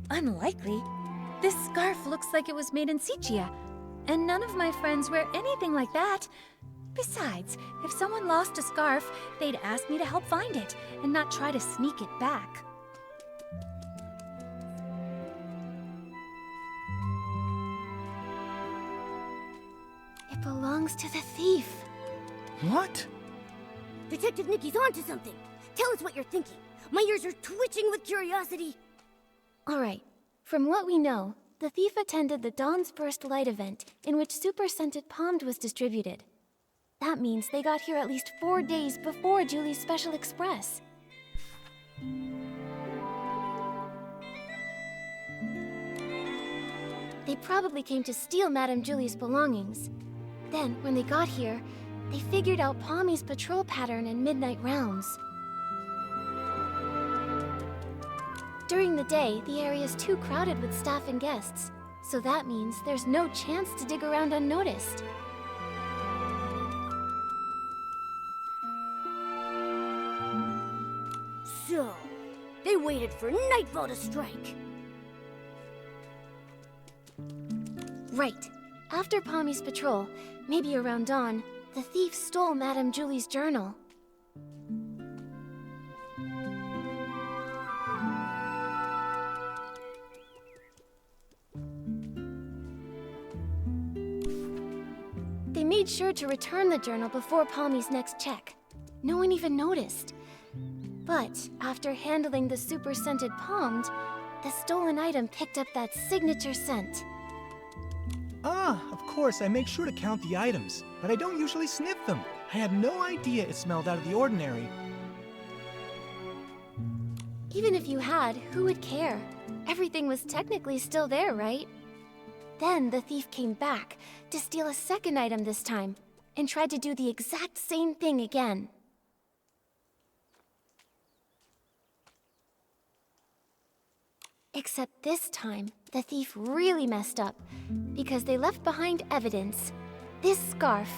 Unlikely. This scarf looks like it was made in Sichia, and none of my friends wear anything like that. Besides, if someone lost a scarf, they'd ask me to help find it, and not try to sneak it back. It belongs to the thief. What? Detective Nikki's onto something. Tell us what you're thinking. My ears are twitching with curiosity. All right. From what we know, the thief attended the Dawn's First Light event, in which Super Scented Pommed was distributed. That means they got here at least 4 days before Julie's Special Express. They probably came to steal Madame Julie's belongings. Then, when they got here, they figured out Palmy's patrol pattern and midnight rounds. During the day, the area is too crowded with staff and guests, so that means there's no chance to dig around unnoticed. So, they waited for nightfall to strike. Right. After Palmy's patrol, maybe around dawn, the thief stole Madame Julie's journal. They made sure to return the journal before Palmy's next check. No one even noticed. But after handling the super-scented palmed, the stolen item picked up that signature scent. Ah, of course, I make sure to count the items, but I don't usually sniff them. I had no idea it smelled out of the ordinary. Even if you had, who would care? Everything was technically still there, right? Then the thief came back to steal a second item this time, and tried to do the exact same thing again. Except this time, the thief really messed up, because they left behind evidence. This scarf.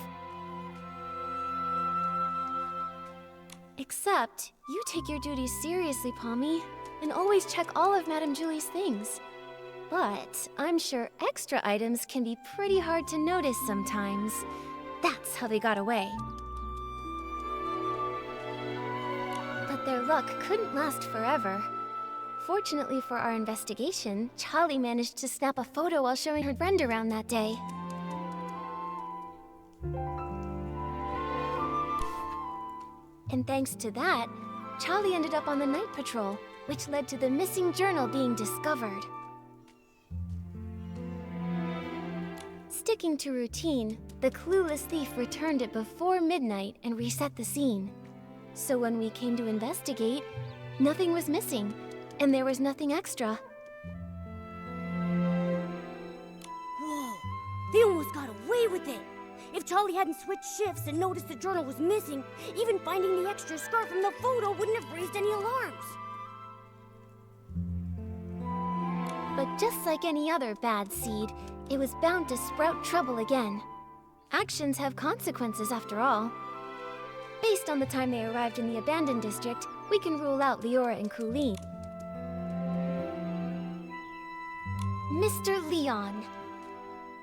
Except, you take your duties seriously, Palmy, and always check all of Madame Julie's things. But I'm sure extra items can be pretty hard to notice sometimes. That's how they got away. But their luck couldn't last forever. Fortunately for our investigation, Charlie managed to snap a photo while showing her friend around that day. And thanks to that, Charlie ended up on the night patrol, which led to the missing journal being discovered. Sticking to routine, the clueless thief returned it before midnight and reset the scene. So when we came to investigate, nothing was missing, and there was nothing extra. Whoa, they almost got away with it. If Charlie hadn't switched shifts and noticed the journal was missing, even finding the extra scarf from the photo wouldn't have raised any alarms. But just like any other bad seed, it was bound to sprout trouble again. Actions have consequences after all. Based on the time they arrived in the abandoned district, we can rule out Leora and Colleen. Mr. Leon.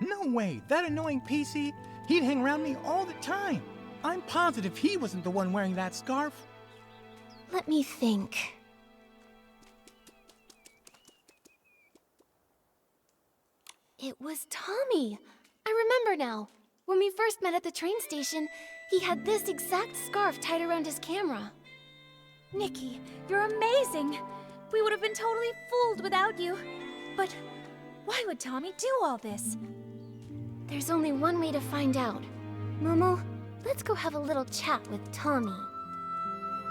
No way, that annoying PC? He'd hang around me all the time. I'm positive he wasn't the one wearing that scarf. Let me think. It was Tommy. I remember now. When we first met at the train station, he had this exact scarf tied around his camera. Nikki, you're amazing. We would have been totally fooled without you. But why would Tommy do all this? There's only one way to find out. MooMoo, let's go have a little chat with Tommy.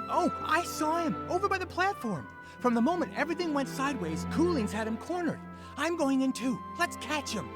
Oh, I saw him, over by the platform. From the moment everything went sideways, Cooling's had him cornered. I'm going in too. Let's catch him.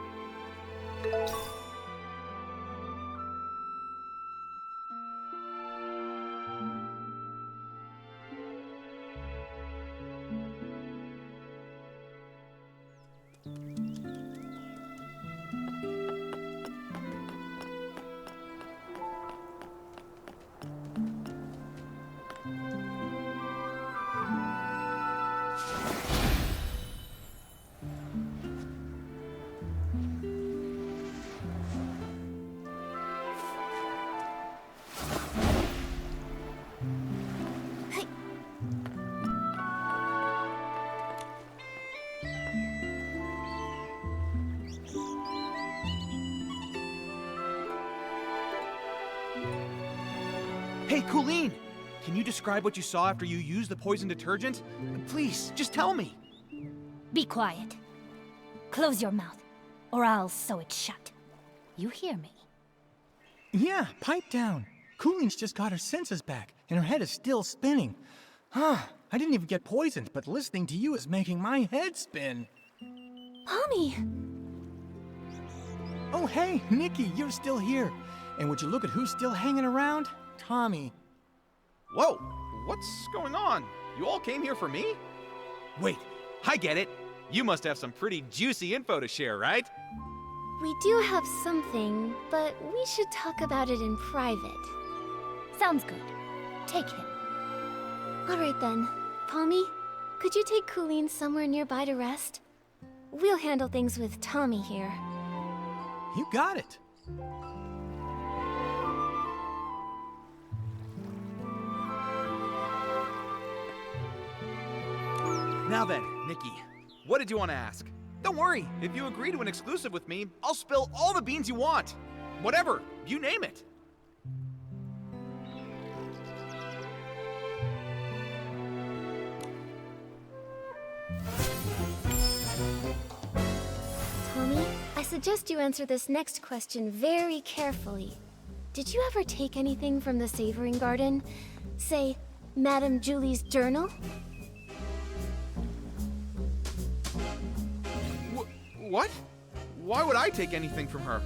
Hey, Colleen! Can you describe what you saw after you used the poison detergent? Please, just tell me. Be quiet. Close your mouth, or I'll sew it shut. You hear me? Yeah, pipe down. Cooling's just got her senses back, and her head is still spinning. I didn't even get poisoned, but listening to you is making my head spin. Mommy! Oh, hey, Nikki, you're still here. And would you look at who's still hanging around? Tommy. Whoa, what's going on? You all came here for me? Wait, I get it. You must have some pretty juicy info to share, right? We do have something, but we should talk about it in private. Sounds good. Take him. All right then. Palmy, could you take Colleen somewhere nearby to rest? We'll handle things with Tommy here. You got it. Now then, Nikki, what did you want to ask? Don't worry, if you agree to an exclusive with me, I'll spill all the beans you want. whatever, you name it. Tommy, I suggest you answer this next question very carefully. Did you ever take anything from the Savoring Garden? Say, Madame Julie's journal? What? Why would I take anything from her?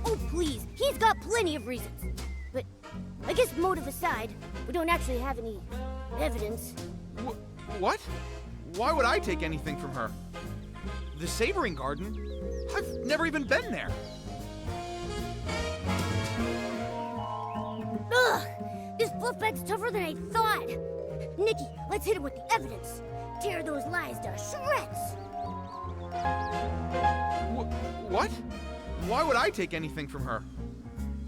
Oh, please. He's got plenty of reasons. But I guess motive aside, we don't actually have any evidence. What? Why would I take anything from her? The Savoring Garden? I've never even been there. Ugh! This fluff bag's tougher than I thought. Nikki, let's hit him with the evidence. Tear those lies to shreds. What? Why would I take anything from her?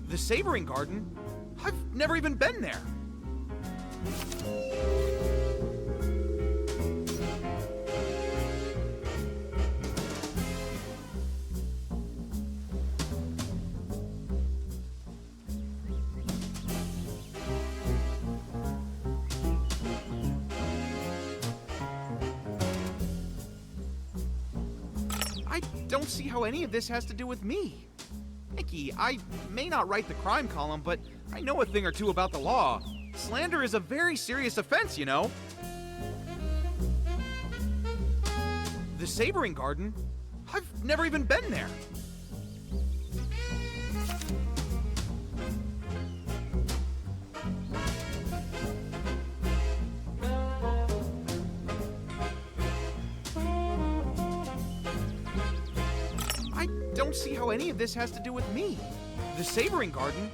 The Savoring Garden? I've never even been there. I don't see how any of this has to do with me. Nikki, I may not write the crime column, but I know a thing or two about the law. Slander is a very serious offense, you know. The Savoring Garden? I've never even been there. I don't see how any of this has to do with me. The Savoring Garden?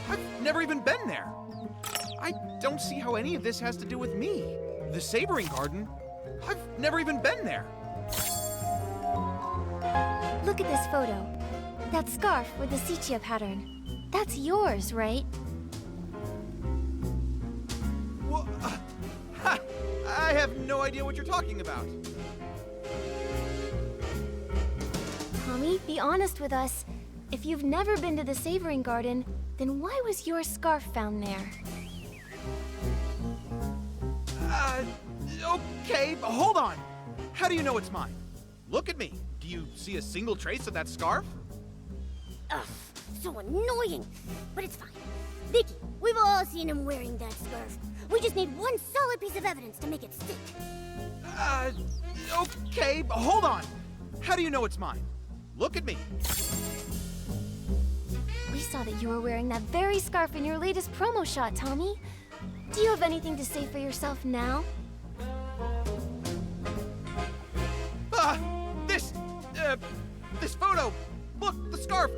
I've never even been there. I don't see how any of this has to do with me. The Savoring Garden? I've never even been there. Look at this photo. That scarf with the sepia pattern. That's yours, right? Ha! I have no idea what you're talking about. Tommy, be honest with us. If you've never been to the Savoring Garden, then why was your scarf found there? Okay, but hold on. How do you know it's mine? Look at me. Do you see a single trace of that scarf? Ugh, so annoying. But it's fine. Nikki, we've all seen him wearing that scarf. We just need one solid piece of evidence to make it stick. Okay, but hold on. How do you know it's mine? Look at me. We saw that you were wearing that very scarf in your latest promo shot, Tommy. Do you have anything to say for yourself now? This photo! Look, the scarf!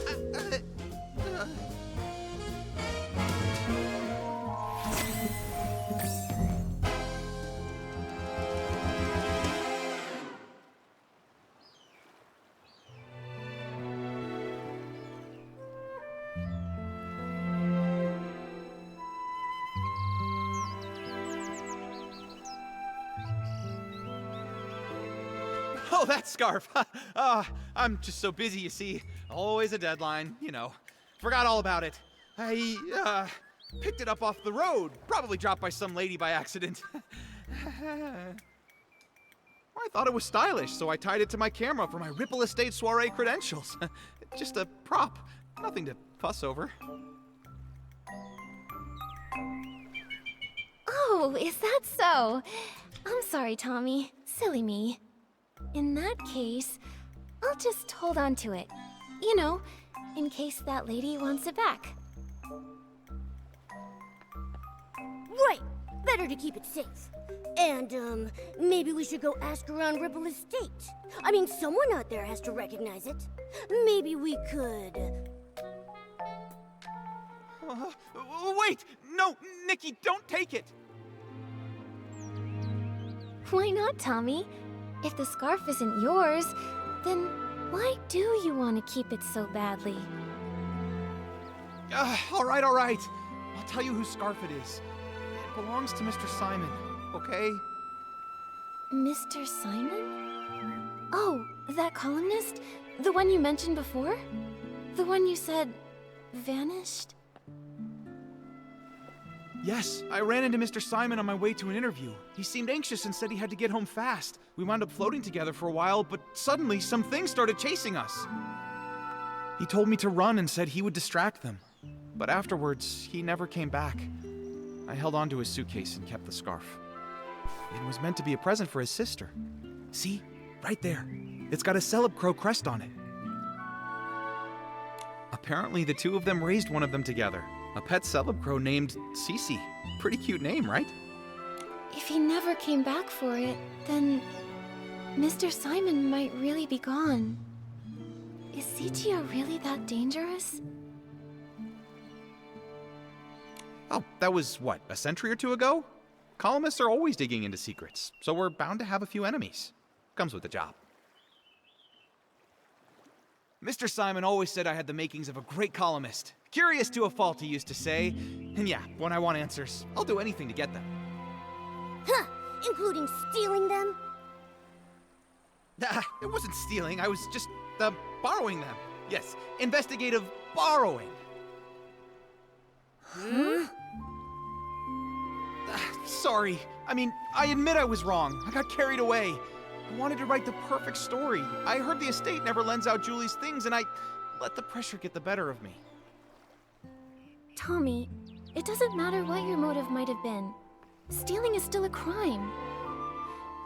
Oh, that scarf! I'm just so busy, you see. Always a deadline, you know. Forgot all about it. I picked it up off the road. Probably dropped by some lady by accident. I thought it was stylish, so I tied it to my camera for my Ripple Estate soiree credentials. Just a prop. Nothing to fuss over. Oh, is that so? I'm sorry, Tommy. Silly me. In that case, I'll just hold on to it. You know, in case that lady wants it back. Right! Better to keep it safe. And, maybe we should go ask around Ripple Estate. I mean, someone out there has to recognize it. Maybe we could... Wait! No, Nikki, don't take it! Why not, Tommy? If the scarf isn't yours, then why do you want to keep it so badly? All right. I'll tell you whose scarf it is. It belongs to Mr. Simon, okay? Mr. Simon? Oh, that columnist? The one you mentioned before? The one you said vanished? Yes, I ran into Mr. Simon on my way to an interview. He seemed anxious and said he had to get home fast. We wound up floating together for a while, but suddenly some things started chasing us. He told me to run and said he would distract them. But afterwards, he never came back. I held onto his suitcase and kept the scarf. It was meant to be a present for his sister. See? Right there. It's got a celeb crow crest on it. Apparently, the two of them raised one of them together. A pet celeb crow named Cece. Pretty cute name, right? If he never came back for it, then Mr. Simon might really be gone. Is SAGA really that dangerous? Oh, that was, what, a century or two ago? Columnists are always digging into secrets, so we're bound to have a few enemies. Comes with the job. Mr. Simon always said I had the makings of a great columnist. Curious to a fault, he used to say. And yeah, when I want answers, I'll do anything to get them. Huh, including stealing them? It wasn't stealing, I was just, borrowing them. Yes, investigative borrowing. Huh? Sorry. I mean, I admit I was wrong. I got carried away. I wanted to write the perfect story. I heard the estate never lends out Julie's things, and I let the pressure get the better of me. Tommy, it doesn't matter what your motive might have been. Stealing is still a crime.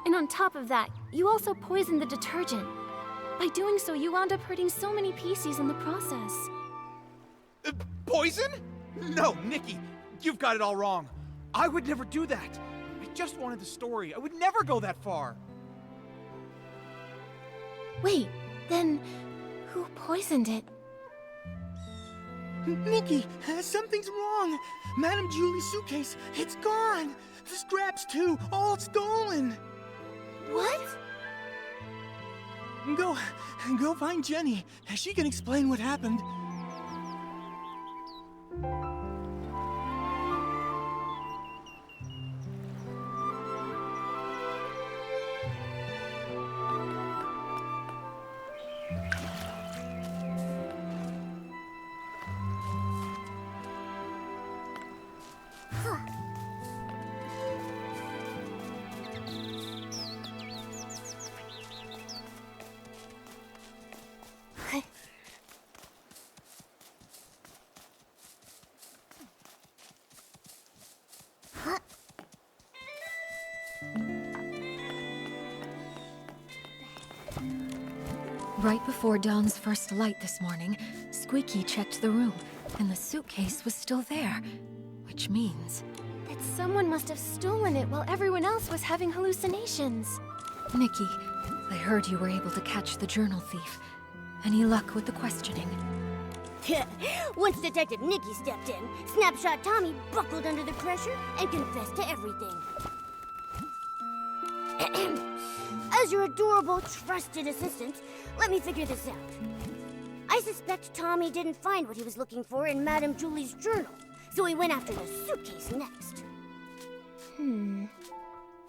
And on top of that, you also poisoned the detergent. By doing so, you wound up hurting so many PCs in the process. Poison? No, Nikki, you've got it all wrong. I would never do that. I just wanted the story. I would never go that far. Wait, then who poisoned it? Nikki, something's wrong. Madame Julie's suitcase, it's gone. The straps too, all stolen. What? Go find Jenny. She can explain what happened. Right before Dawn's first light this morning, Squeaky checked the room, and the suitcase was still there. Which means... that someone must have stolen it while everyone else was having hallucinations. Nikki, I heard you were able to catch the journal thief. Any luck with the questioning? Once Detective Nikki stepped in, Snapshot Tommy buckled under the pressure and confessed to everything. As your adorable, trusted assistant, let me figure this out. I suspect Tommy didn't find what he was looking for in Madame Julie's journal, so he went after the suitcase next.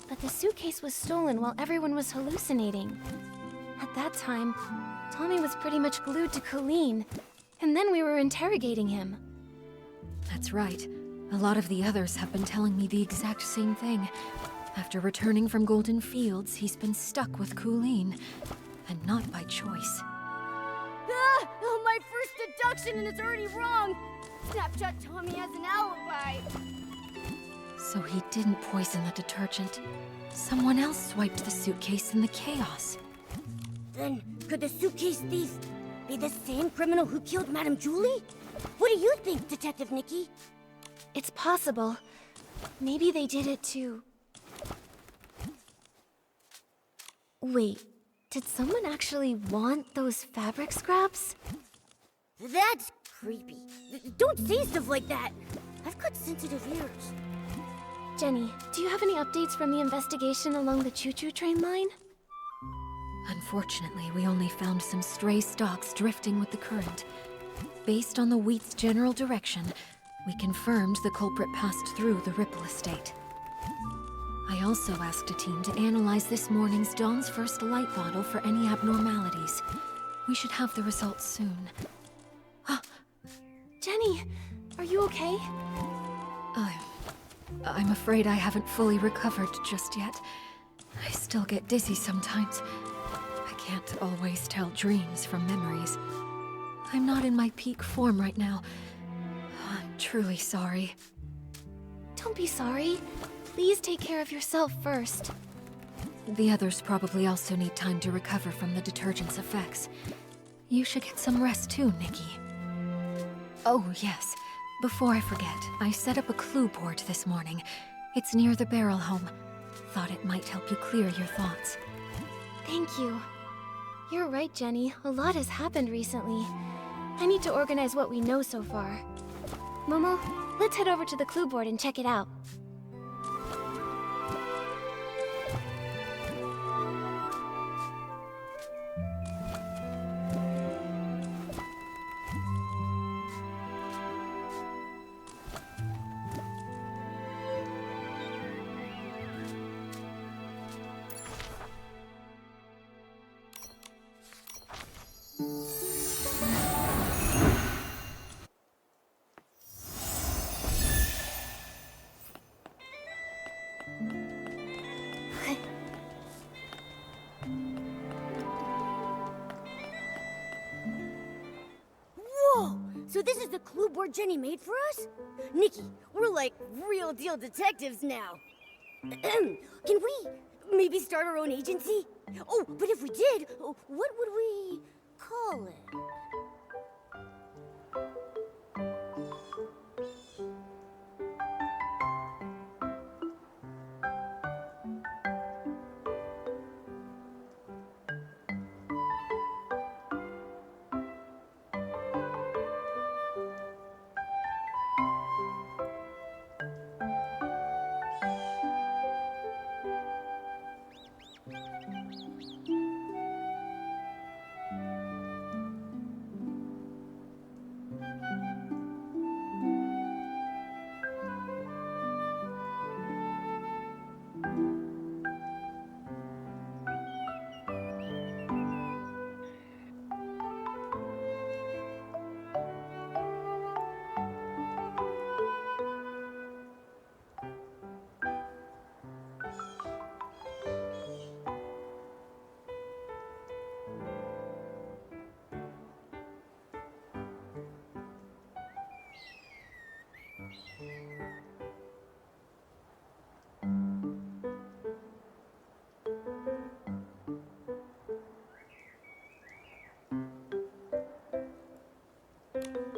But the suitcase was stolen while everyone was hallucinating. At that time, Tommy was pretty much glued to Colleen, and then we were interrogating him. That's right. A lot of the others have been telling me the exact same thing. After returning from Golden Fields, he's been stuck with Colleen, and not by choice. Oh, my first deduction and it's already wrong! Snapshot Tommy has an alibi! So he didn't poison the detergent. Someone else swiped the suitcase in the chaos. Then, could the suitcase thief be the same criminal who killed Madame Julie? What do you think, Detective Nikki? It's possible. Maybe they did it too. Wait, did someone actually want those fabric scraps? That's creepy. Don't say stuff like that. I've got sensitive ears. Jenny, do you have any updates from the investigation along the Choo-Choo Train line? Unfortunately, we only found some stray stalks drifting with the current. Based on the wheat's general direction, we confirmed the culprit passed through the Ripple estate. I also asked a team to analyze this morning's Dawn's First light bottle for any abnormalities. We should have the results soon. Jenny, are you okay? I'm afraid I haven't fully recovered just yet. I still get dizzy sometimes. I can't always tell dreams from memories. I'm not in my peak form right now. I'm truly sorry. Don't be sorry. Please take care of yourself first. The others probably also need time to recover from the detergent's effects. You should get some rest too, Nikki. Oh, yes. Before I forget, I set up a clue board this morning. It's near the barrel home. Thought it might help you clear your thoughts. Thank you. You're right, Jenny. A lot has happened recently. I need to organize what we know so far. Momo, let's head over to the clue board and check it out. Whoa! So this is the clue board Jenny made for us? Nikki, we're like real deal detectives now. Can we maybe start our own agency? Oh, but if we did, what would we call it?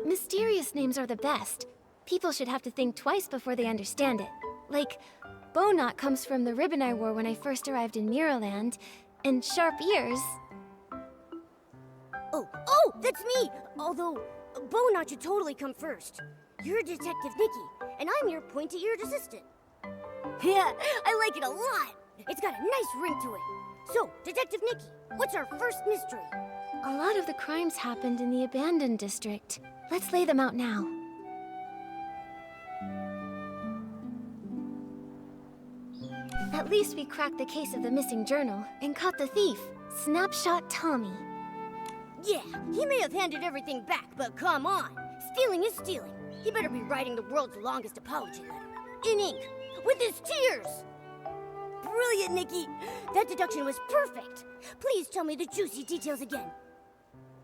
Mysterious names are the best. People should have to think twice before they understand it. Like, Bowknot comes from the ribbon I wore when I first arrived in Mirrorland, and Sharp Ears... Oh, that's me! Although, Bowknot should totally come first. You're Detective Nikki, and I'm your pointy-eared assistant. Yeah, I like it a lot! It's got a nice ring to it. So, Detective Nikki, what's our first mystery? A lot of the crimes happened in the abandoned district. Let's lay them out now. At least we cracked the case of the missing journal and caught the thief, Snapshot Tommy. Yeah, he may have handed everything back, but come on. Stealing is stealing. He better be writing the world's longest apology letter. In ink, with his tears. Brilliant, Nikki. That deduction was perfect. Please tell me the juicy details again.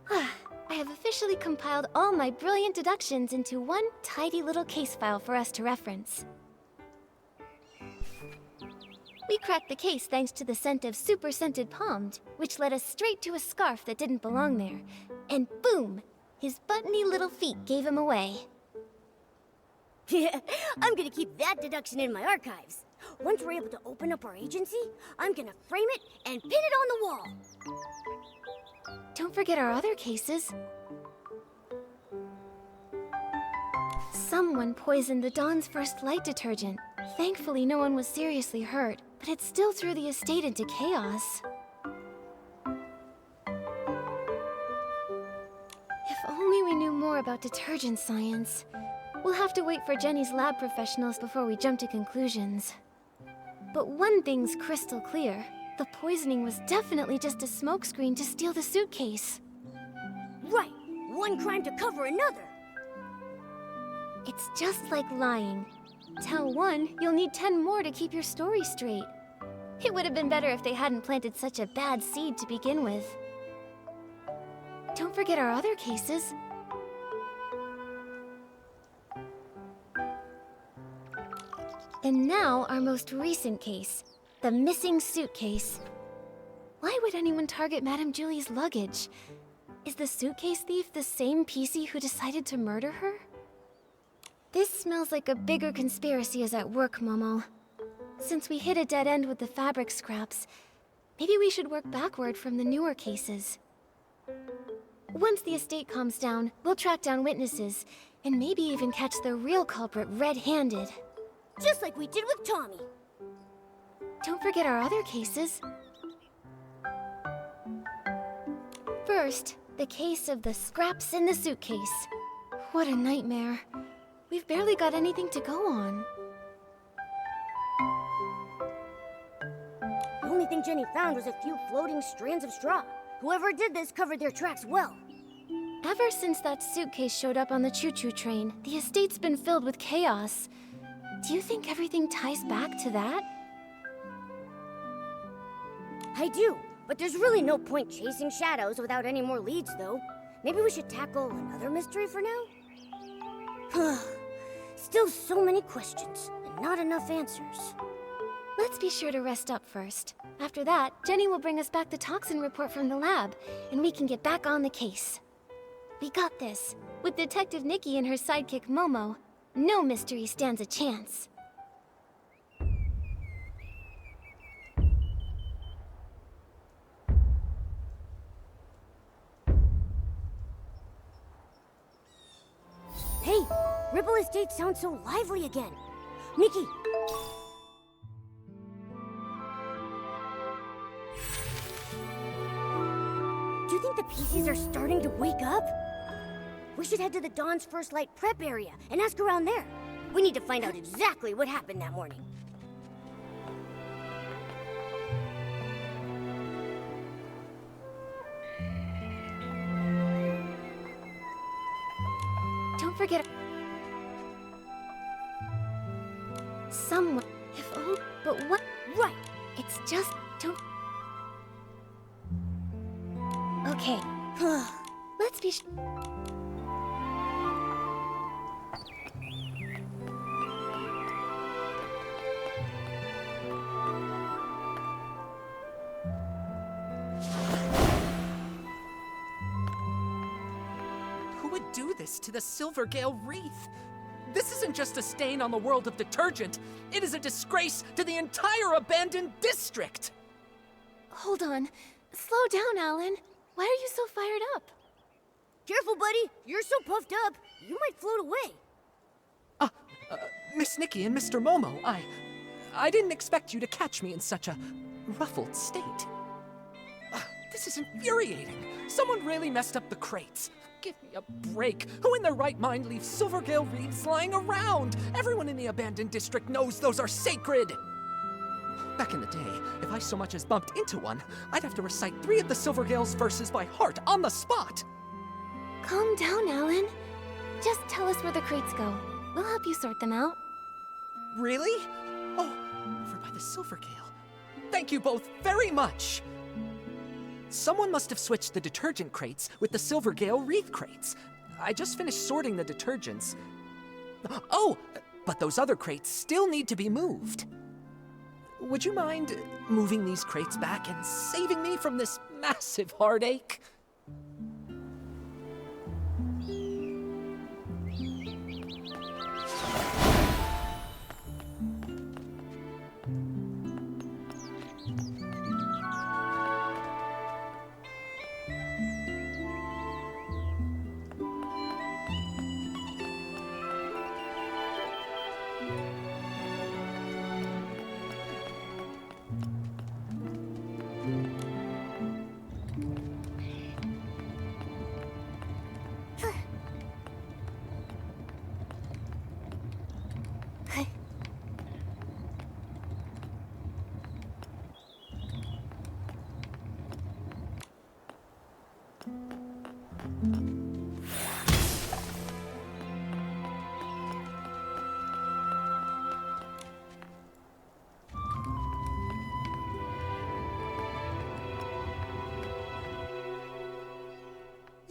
I have officially compiled all my brilliant deductions into one tidy little case file for us to reference. We cracked the case thanks to the scent of super scented Pommed, which led us straight to a scarf that didn't belong there. And boom! His buttony little feet gave him away. Yeah, I'm gonna keep that deduction in my archives. Once we're able to open up our agency, I'm gonna frame it and pin it on the wall. Don't forget our other cases. Someone poisoned the Dawn's First light detergent. Thankfully, no one was seriously hurt, but it still threw the estate into chaos. If only we knew more about detergent science. We'll have to wait for Jenny's lab professionals before we jump to conclusions. But one thing's crystal clear. The poisoning was definitely just a smokescreen to steal the suitcase. Right. One crime to cover another. It's just like lying. Tell one, you'll need 10 more to keep your story straight. It would have been better if they hadn't planted such a bad seed to begin with. Don't forget our other cases. And now our most recent case, the missing suitcase. Why would anyone target Madame Julie's luggage? Is the suitcase thief the same PC who decided to murder her? This smells like a bigger conspiracy is at work, Momo. Since we hit a dead end with the fabric scraps, maybe we should work backward from the newer cases. Once the estate calms down, we'll track down witnesses, and maybe even catch the real culprit red-handed. Just like we did with Tommy. Don't forget our other cases. First, the case of the scraps in the suitcase. What a nightmare. We've barely got anything to go on. The only thing Jenny found was a few floating strands of straw. Whoever did this covered their tracks well. Ever since that suitcase showed up on the Choo-Choo Train, the estate's been filled with chaos. Do you think everything ties back to that? I do, but there's really no point chasing shadows without any more leads, though. Maybe we should tackle another mystery for now? Still so many questions, and not enough answers. Let's be sure to rest up first. After that, Jenny will bring us back the toxin report from the lab, and we can get back on the case. We got this. With Detective Nikki and her sidekick Momo, no mystery stands a chance. Hey, Ripple Estate sounds so lively again. Nikki! Do you think the PCs are starting to wake up? We should head to the Dawn's First Light prep area and ask around there. We need to find out exactly what happened that morning. Don't forget... Someone... If oh, but what... Right! It's just... Don't... Okay. Let's be... Who would do this to the Silvergale wreath? This isn't just a stain on the world of detergent. It is a disgrace to the entire abandoned district! Hold on. Slow down, Alan. Why are you so fired up? Careful, buddy. You're so puffed up, you might float away. Miss Nikki and Mr. Momo, I didn't expect you to catch me in such a ruffled state. This is infuriating. Someone really messed up the crates. Give me a break. Who in their right mind leaves Silvergale wreaths lying around? Everyone in the abandoned district knows those are sacred. Back in the day, if I so much as bumped into one, I'd have to recite 3 of the Silvergale's verses by heart on the spot. Calm down, Alan. Just tell us where the crates go. We'll help you sort them out. Really? Oh, over by the Silvergale. Thank you both very much. Someone must have switched the detergent crates with the Silvergale wreath crates. I just finished sorting the detergents. Oh, but those other crates still need to be moved. Would you mind moving these crates back and saving me from this massive heartache?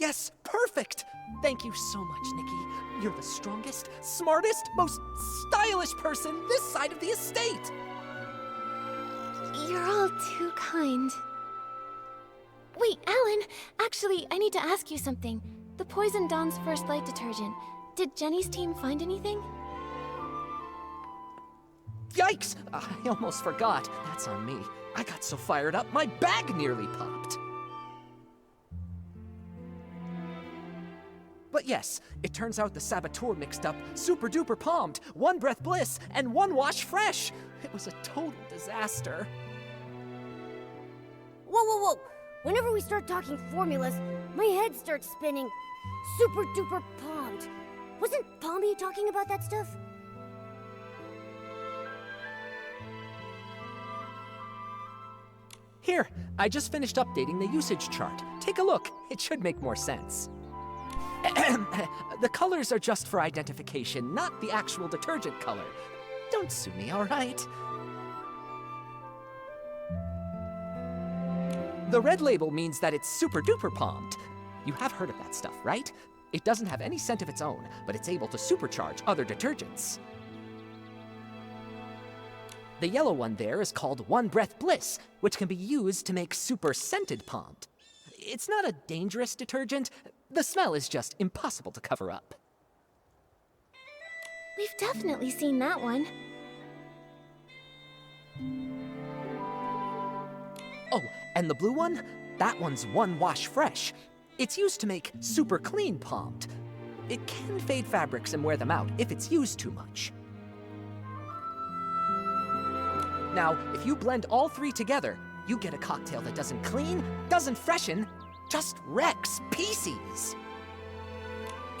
Yes, perfect! Thank you so much, Nikki. You're the strongest, smartest, most stylish person this side of the estate! You're all too kind. Wait, Alan! Actually, I need to ask you something. The Poison Dawn's First Light detergent. Did Jenny's team find anything? Yikes! I almost forgot. That's on me. I got so fired up, my bag nearly popped. But yes, it turns out the saboteur mixed up Super Duper Palmed, One Breath Bliss, and One Wash Fresh. It was a total disaster. Whoa, whoa, whoa! Whenever we start talking formulas, my head starts spinning. Super duper palmed. Wasn't Palmy talking about that stuff? Here, I just finished updating the usage chart. Take a look. It should make more sense. The colors are just for identification, not the actual detergent color. Don't sue me, all right? The red label means that it's super duper palmed. You have heard of that stuff, right? It doesn't have any scent of its own, but it's able to supercharge other detergents. The yellow one there is called One Breath Bliss, which can be used to make super scented palmed. It's not a dangerous detergent. The smell is just impossible to cover up. We've definitely seen that one. Oh, and the blue one? That one's One Wash Fresh. It's used to make super clean palmed. It can fade fabrics and wear them out if it's used too much. Now, if you blend all three together, you get a cocktail that doesn't clean, doesn't freshen, just wrecks pieces.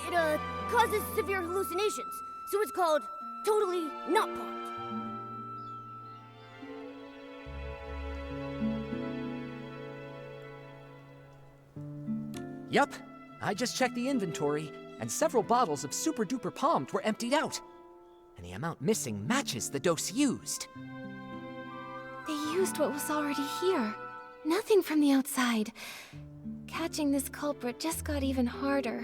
It, causes severe hallucinations, so it's called totally not palmed. Yup, I just checked the inventory, and several bottles of Super Duper Palmed were emptied out. And the amount missing matches the dose used. They used what was already here. Nothing from the outside. Catching this culprit just got even harder.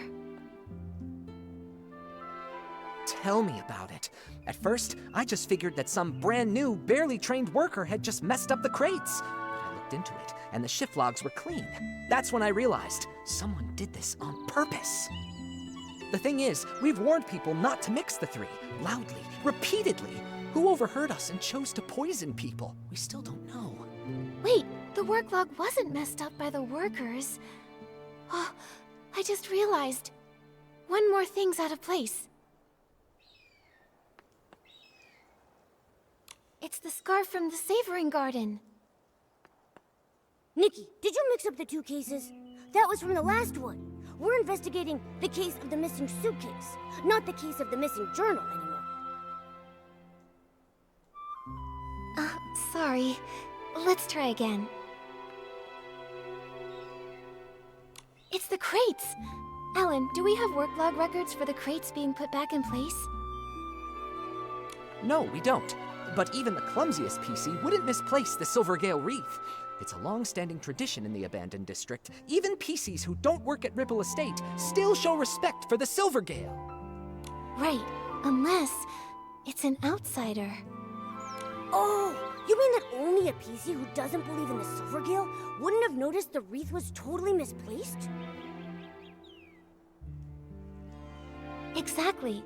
Tell me about it. At first, I just figured that some brand new, barely trained worker had just messed up the crates. But I looked into it, and the shift logs were clean. That's when I realized someone did this on purpose. The thing is, we've warned people not to mix the three, loudly, repeatedly. Who overheard us and chose to poison people? We still don't know. Wait, the work log wasn't messed up by the workers. Oh, I just realized. One more thing's out of place. It's the scarf from the savoring garden. Nikki, did you mix up the two cases? That was from the last one. We're investigating the case of the missing suitcase, not the case of the missing journal anymore. Sorry. Let's try again. It's the crates! Alan, do we have work log records for the crates being put back in place? No, we don't. But even the clumsiest PC wouldn't misplace the Silvergale wreath. It's a long-standing tradition in the abandoned district. Even PCs who don't work at Ripple Estate still show respect for the Silvergale. Right, unless it's an outsider. Oh, you mean that only a PC who doesn't believe in the Silvergale wouldn't have noticed the wreath was totally misplaced? Exactly.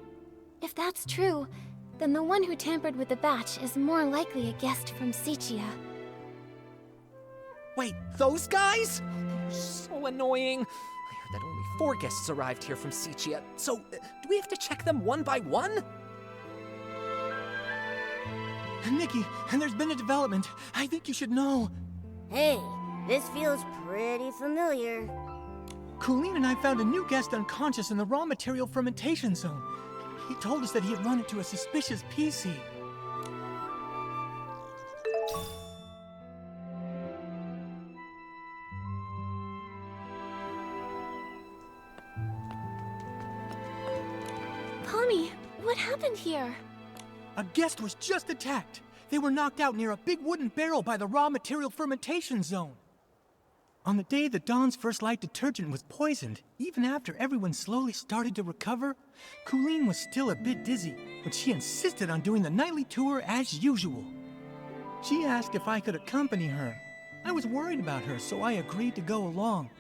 If that's true, then the one who tampered with the batch is more likely a guest from SAGA. Wait, those guys? They're so annoying. I heard that only 4 guests arrived here from SAGA, so do we have to check them one by one? Nikki, and there's been a development. I think you should know. Hey, this feels pretty familiar. Colleen and I found a new guest unconscious in the raw material fermentation zone. He told us that he had run into a suspicious PC. Pommy, what happened here? A guest was just attacked. They were knocked out near a big wooden barrel by the raw material fermentation zone. On the day the Dawn's First Light detergent was poisoned, even after everyone slowly started to recover, Colleen was still a bit dizzy, but she insisted on doing the nightly tour as usual. She asked if I could accompany her. I was worried about her, so I agreed to go along.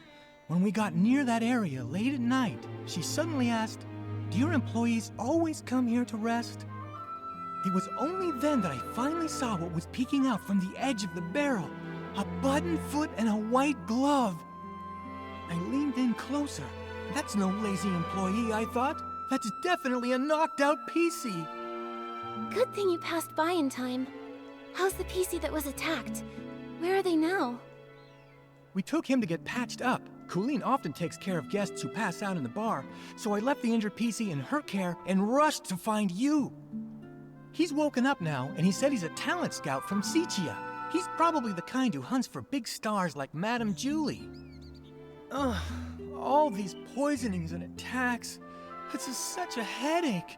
When we got near that area late at night, she suddenly asked, "Do your employees always come here to rest?" It was only then that I finally saw what was peeking out from the edge of the barrel. A button foot and a white glove. I leaned in closer. That's no lazy employee, I thought. That's definitely a knocked-out PC. Good thing you passed by in time. How's the PC that was attacked? Where are they now? We took him to get patched up. Colleen often takes care of guests who pass out in the bar, so I left the injured PC in her care and rushed to find you. He's woken up now, and he said he's a talent scout from SAGA. He's probably the kind who hunts for big stars like Madame Julie. Ugh, all these poisonings and attacks. It's such a headache.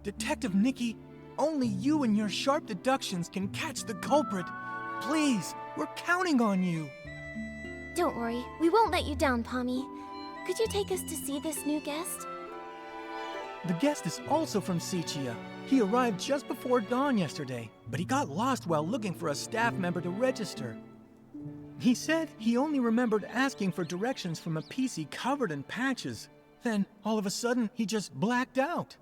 Detective Nikki, only you and your sharp deductions can catch the culprit. Please, we're counting on you. Don't worry, we won't let you down, Pommy. Could you take us to see this new guest? The guest is also from SAGA. He arrived just before dawn yesterday, but he got lost while looking for a staff member to register. He said he only remembered asking for directions from a PC covered in patches. Then, all of a sudden, he just blacked out.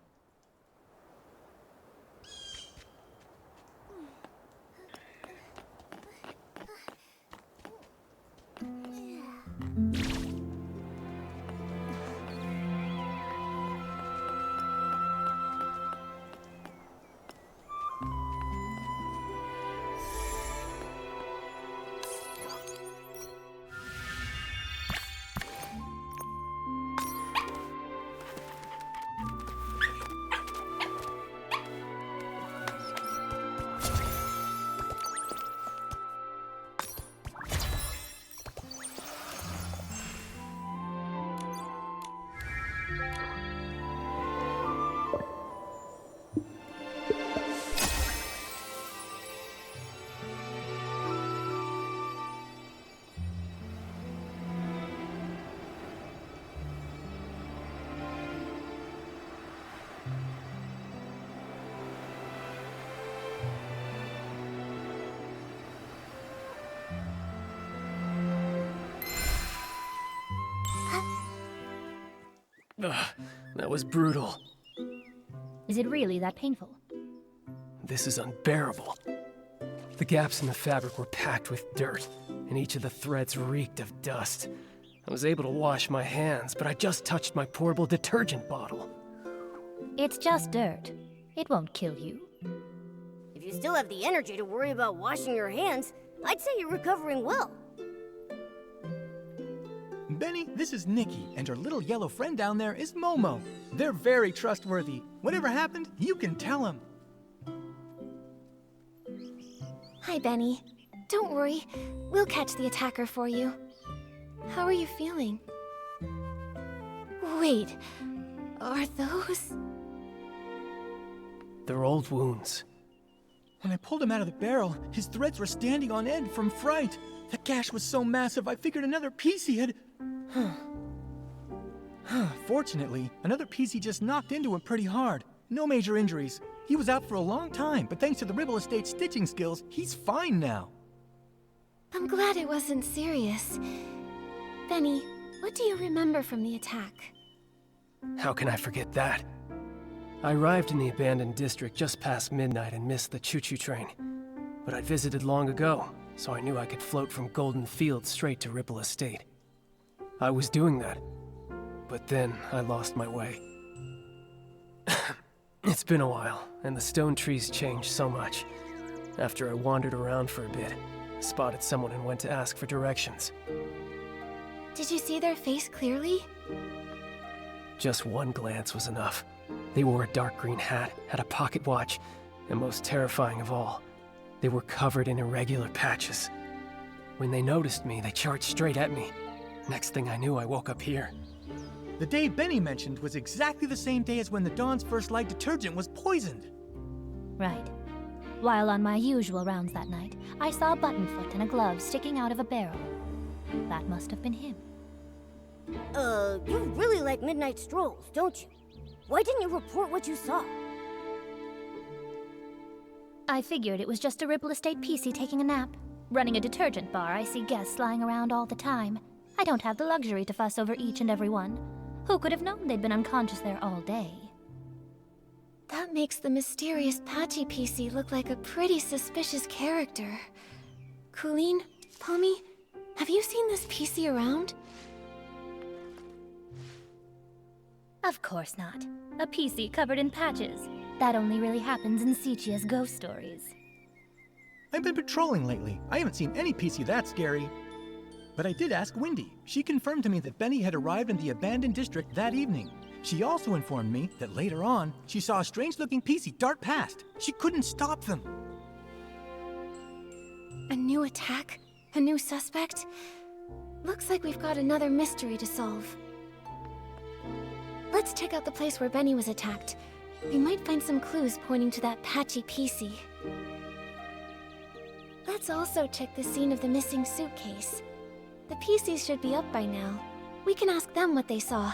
Ugh, that was brutal. Is it really that painful? This is unbearable. The gaps in the fabric were packed with dirt, and each of the threads reeked of dust. I was able to wash my hands, but I just touched my portable detergent bottle. It's just dirt. It won't kill you. If you still have the energy to worry about washing your hands, I'd say you're recovering well. Benny, this is Nikki, and her little yellow friend down there is MooMoo. They're very trustworthy. Whatever happened, you can tell them. Hi, Benny. Don't worry, we'll catch the attacker for you. How are you feeling? Wait, are those? They're old wounds. When I pulled him out of the barrel, his threads were standing on end from fright. The gash was so massive, I figured another PC had... Fortunately, another PC just knocked into him pretty hard. No major injuries. He was out for a long time, but thanks to the Ribble Estate stitching skills, he's fine now. I'm glad it wasn't serious. Benny, what do you remember from the attack? How can I forget that? I arrived in the abandoned district just past midnight and missed the Choo-Choo Train. But I'd visited long ago, so I knew I could float from Golden Field straight to Ripple Estate. I was doing that, but then I lost my way. It's been a while, and the stone trees changed so much. After I wandered around for a bit, I spotted someone and went to ask for directions. Did you see their face clearly? Just one glance was enough. They wore a dark green hat, had a pocket watch, and most terrifying of all, they were covered in irregular patches. When they noticed me, they charged straight at me. Next thing I knew, I woke up here. The day Benny mentioned was exactly the same day as when the Dawn's First Light detergent was poisoned. Right. While on my usual rounds that night, I saw a button foot and a glove sticking out of a barrel. That must have been him. You really like midnight strolls, don't you? Why didn't you report what you saw? I figured it was just a Ripple Estate PC taking a nap. Running a detergent bar, I see guests lying around all the time. I don't have the luxury to fuss over each and every one. Who could have known they'd been unconscious there all day? That makes the mysterious Patchy PC look like a pretty suspicious character. Colleen, Pommy, have you seen this PC around? Of course not. A PC covered in patches. That only really happens in Sichia's ghost stories. I've been patrolling lately. I haven't seen any PC that scary. But I did ask Wendy. She confirmed to me that Benny had arrived in the abandoned district that evening. She also informed me that later on, she saw a strange-looking PC dart past. She couldn't stop them. A new attack? A new suspect? Looks like we've got another mystery to solve. Let's check out the place where Benny was attacked. We might find some clues pointing to that Patchy PC. Let's also check the scene of the missing suitcase. The PCs should be up by now. We can ask them what they saw.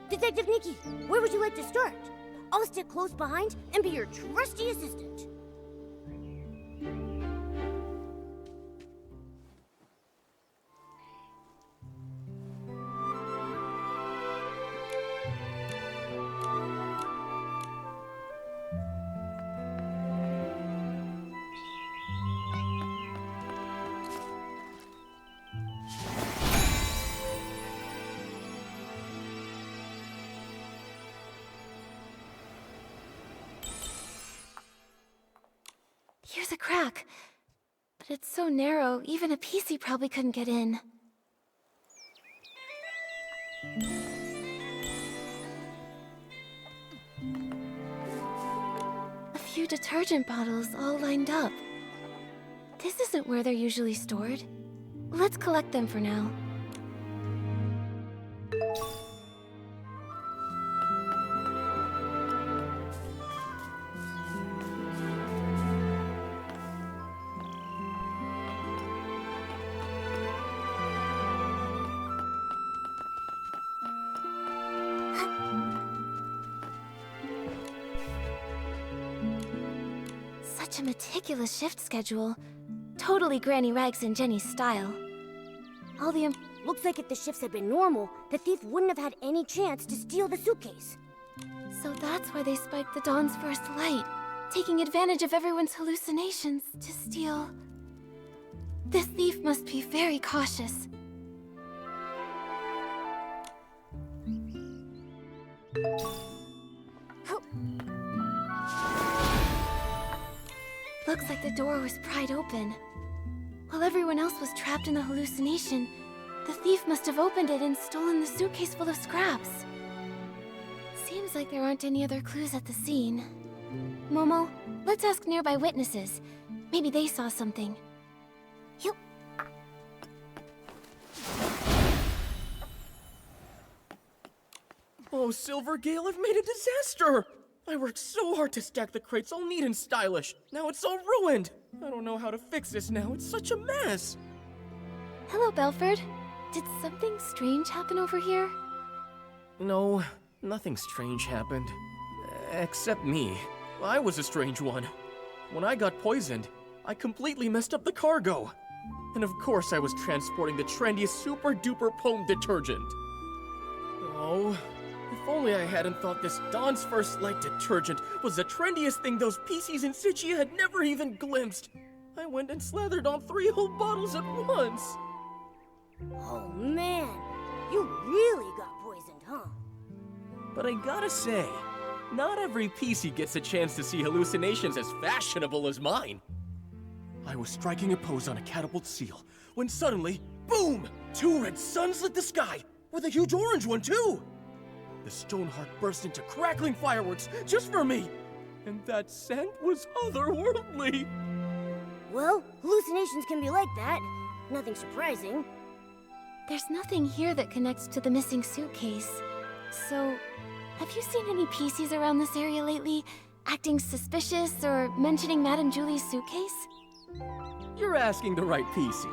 Detective Nikki, where would you like to start? I'll stick close behind and be your trusty assistant. Here's a crack. But it's so narrow, even a PC probably couldn't get in. A few detergent bottles all lined up. This isn't where they're usually stored. Let's collect them for now. Such a meticulous shift schedule. Totally Granny Rags and Jenny's style. All the looks like if the shifts had been normal, the thief wouldn't have had any chance to steal the suitcase. So that's why they spiked the dawn's first light, taking advantage of everyone's hallucinations to steal. This thief must be very cautious. Looks like the door was pried open. While everyone else was trapped in the hallucination, the thief must have opened it and stolen the suitcase full of scraps. Seems like there aren't any other clues at the scene. Momo, let's ask nearby witnesses. Maybe they saw something. You... Oh, Silvergale, I've made a disaster! I worked so hard to stack the crates all neat and stylish. Now it's all ruined. I don't know how to fix this now. It's such a mess. Hello, Belford. Did something strange happen over here? No, nothing strange happened. Except me. I was a strange one. When I got poisoned, I completely messed up the cargo. And of course I was transporting the trendiest super-duper Pome detergent. Oh, if only I hadn't thought this Dawn's First Light detergent was the trendiest thing those PCs in Sichia had never even glimpsed. I went and slathered on 3 whole bottles at once. Oh man, you really got poisoned, huh? But I gotta say, not every PC gets a chance to see hallucinations as fashionable as mine. I was striking a pose on a catapult seal, when suddenly, boom! 2 red suns lit the sky, with a huge orange one too! The Stoneheart burst into crackling fireworks just for me! And that scent was otherworldly! Well, hallucinations can be like that. Nothing surprising. There's nothing here that connects to the missing suitcase. So, have you seen any PCs around this area lately, acting suspicious or mentioning Madame Julie's suitcase? You're asking the right PC.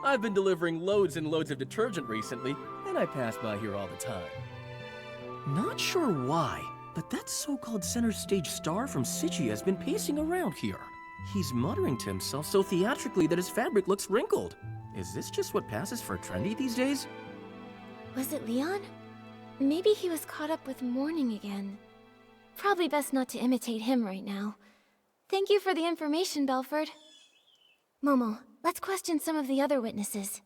I've been delivering loads and loads of detergent recently, and I pass by here all the time. Not sure why, but that so-called center stage star from SAGA has been pacing around here. He's muttering to himself so theatrically that his fabric looks wrinkled. Is this just what passes for trendy these days? Was it Leon? Maybe he was caught up with mourning again. Probably best not to imitate him right now. Thank you for the information, Belford. Momo, let's question some of the other witnesses.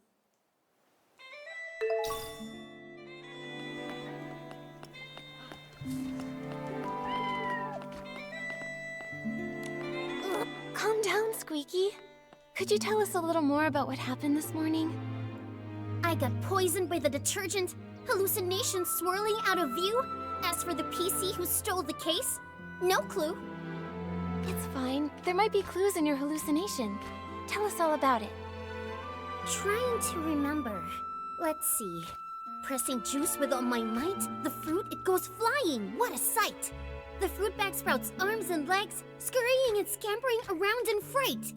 Calm down, Squeaky. Could you tell us a little more about what happened this morning? I got poisoned by the detergent, hallucinations swirling out of view. As for the PC who stole the case, no clue. It's fine. There might be clues in your hallucination. Tell us all about it. Trying to remember. Let's see. Pressing juice with all my might, the fruit, it goes flying. What a sight! The fruit bag sprouts arms and legs, scurrying and scampering around in fright.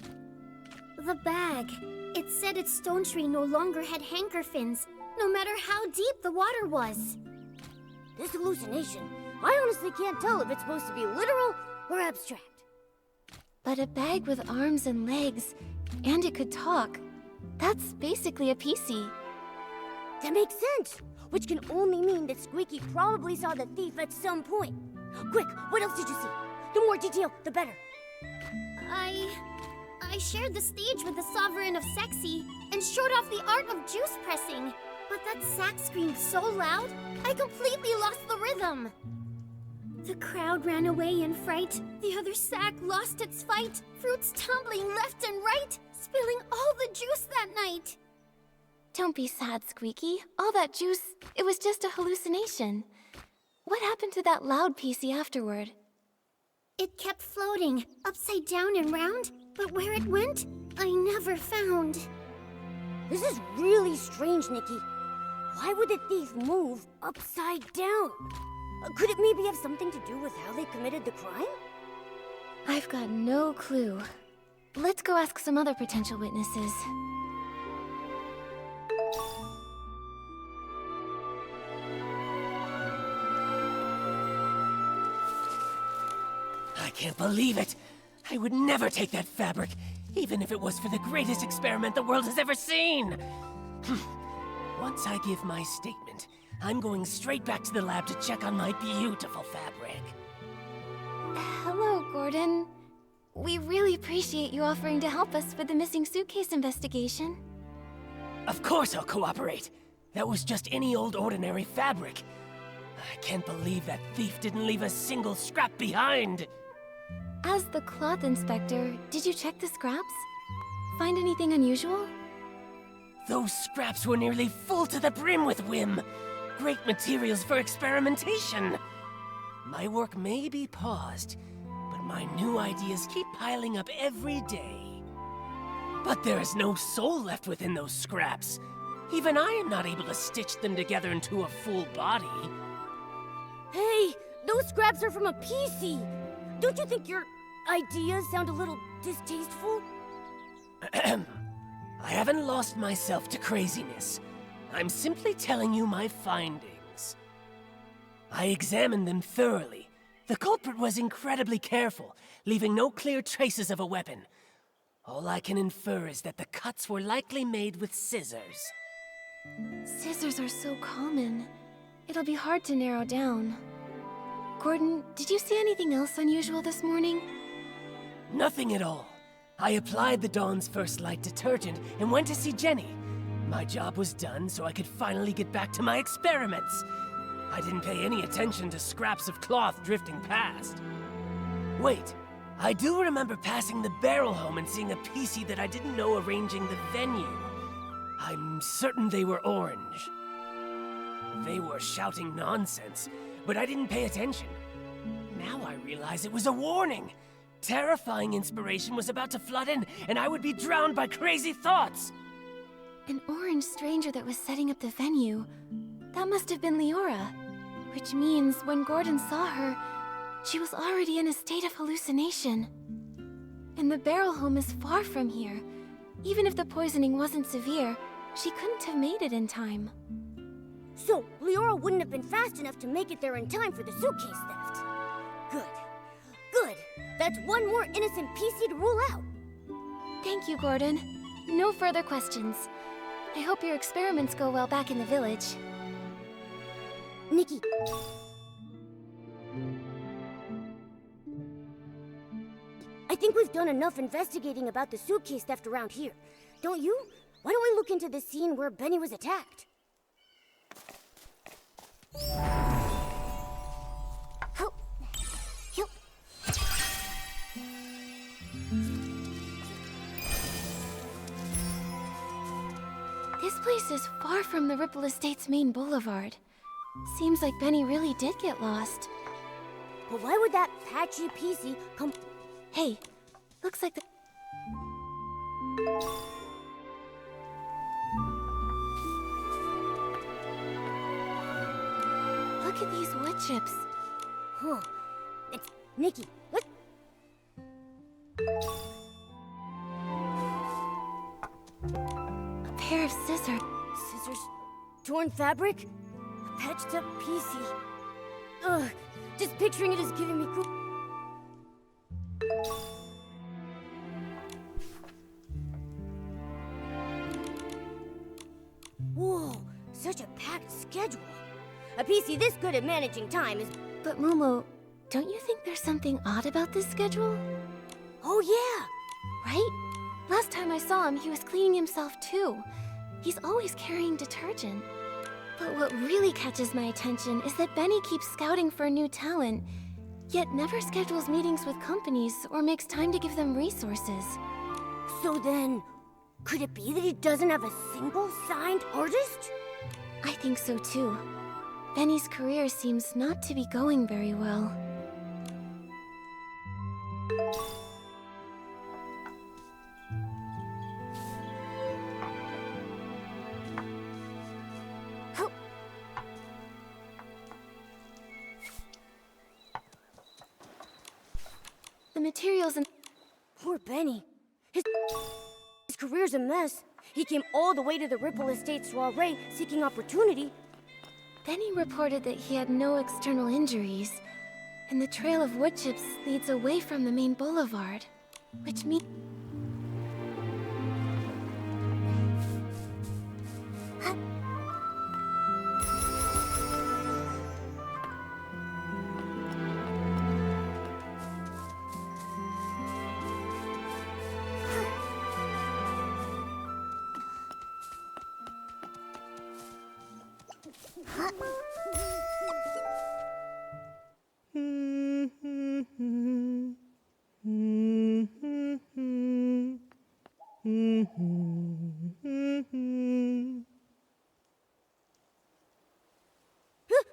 The bag. It said its stone tree no longer had hanker fins, no matter how deep the water was. This hallucination, I honestly can't tell if it's supposed to be literal or abstract. But a bag with arms and legs, and it could talk. That's basically a PC. That makes sense, which can only mean that Squeaky probably saw the thief at some point. Quick, what else did you see? The more detail, the better. I shared the stage with the Sovereign of Sexy and showed off the art of juice pressing. But that sack screamed so loud, I completely lost the rhythm. The crowd ran away in fright. The other sack lost its fight. Fruits tumbling left and right, spilling all the juice that night. Don't be sad, Squeaky. All that juice, it was just a hallucination. What happened to that loud PC afterward? It kept floating, upside down and round, but where it went, I never found. This is really strange, Nikki. Why would the thief move upside down? Could it maybe have something to do with how they committed the crime? I've got no clue. Let's go ask some other potential witnesses. I can't believe it! I would never take that fabric, even if it was for the greatest experiment the world has ever seen! Once I give my statement, I'm going straight back to the lab to check on my beautiful fabric. Hello, Gordon. We really appreciate you offering to help us with the missing suitcase investigation. Of course I'll cooperate! That was just any old ordinary fabric. I can't believe that thief didn't leave a single scrap behind! As the cloth inspector, did you check the scraps? Find anything unusual? Those scraps were nearly full to the brim with whim. Great materials for experimentation. My work may be paused, but my new ideas keep piling up every day. But there is no soul left within those scraps. Even I am not able to stitch them together into a full body. Hey, those scraps are from a PC. Don't you think your ideas sound a little distasteful? I haven't lost myself to craziness. I'm simply telling you my findings. I examined them thoroughly. The culprit was incredibly careful, leaving no clear traces of a weapon. All I can infer is that the cuts were likely made with scissors. Scissors are so common. It'll be hard to narrow down. Gordon, did you see anything else unusual this morning? Nothing at all. I applied the Dawn's First Light detergent and went to see Jenny. My job was done, so I could finally get back to my experiments. I didn't pay any attention to scraps of cloth drifting past. Wait, I do remember passing the barrel home and seeing a PC that I didn't know arranging the venue. I'm certain they were orange. They were shouting nonsense, but I didn't pay attention. Now I realize it was a warning. Terrifying inspiration was about to flood in, and I would be drowned by crazy thoughts. An orange stranger that was setting up the venue. That must have been Leora. Which means when Gordon saw her, she was already in a state of hallucination. And the barrel home is far from here. Even if the poisoning wasn't severe, she couldn't have made it in time. So, Leora wouldn't have been fast enough to make it there in time for the suitcase theft. Good. Good. That's one more innocent PC to rule out. Thank you, Gordon. No further questions. I hope your experiments go well back in the village. Nikki. I think we've done enough investigating about the suitcase theft around here. Don't you? Why don't we look into the scene where Benny was attacked? Help! Help! This place is far from the Ripple Estate's main boulevard. Seems like Benny really did get lost. But why would that patchy PC come... Hey, looks like the... Look at these wood chips. Huh. It's Nikki. What? A pair of scissors. Scissors? Torn fabric? A patched up PC. Ugh. Just picturing it is giving me Whoa, such a packed schedule. A PC this good at managing time is... But MooMoo, don't you think there's something odd about this schedule? Oh yeah! Right? Last time I saw him, he was cleaning himself too. He's always carrying detergent. But what really catches my attention is that Benny keeps scouting for a new talent, yet never schedules meetings with companies or makes time to give them resources. So then, could it be that he doesn't have a single signed artist? I think so too. Benny's career seems not to be going very well. The materials and... Poor Benny. His career's a mess. He came all the way to the Ripple Estate soiree seeking opportunity. Benny reported that he had no external injuries, and the trail of wood chips leads away from the main boulevard, which means...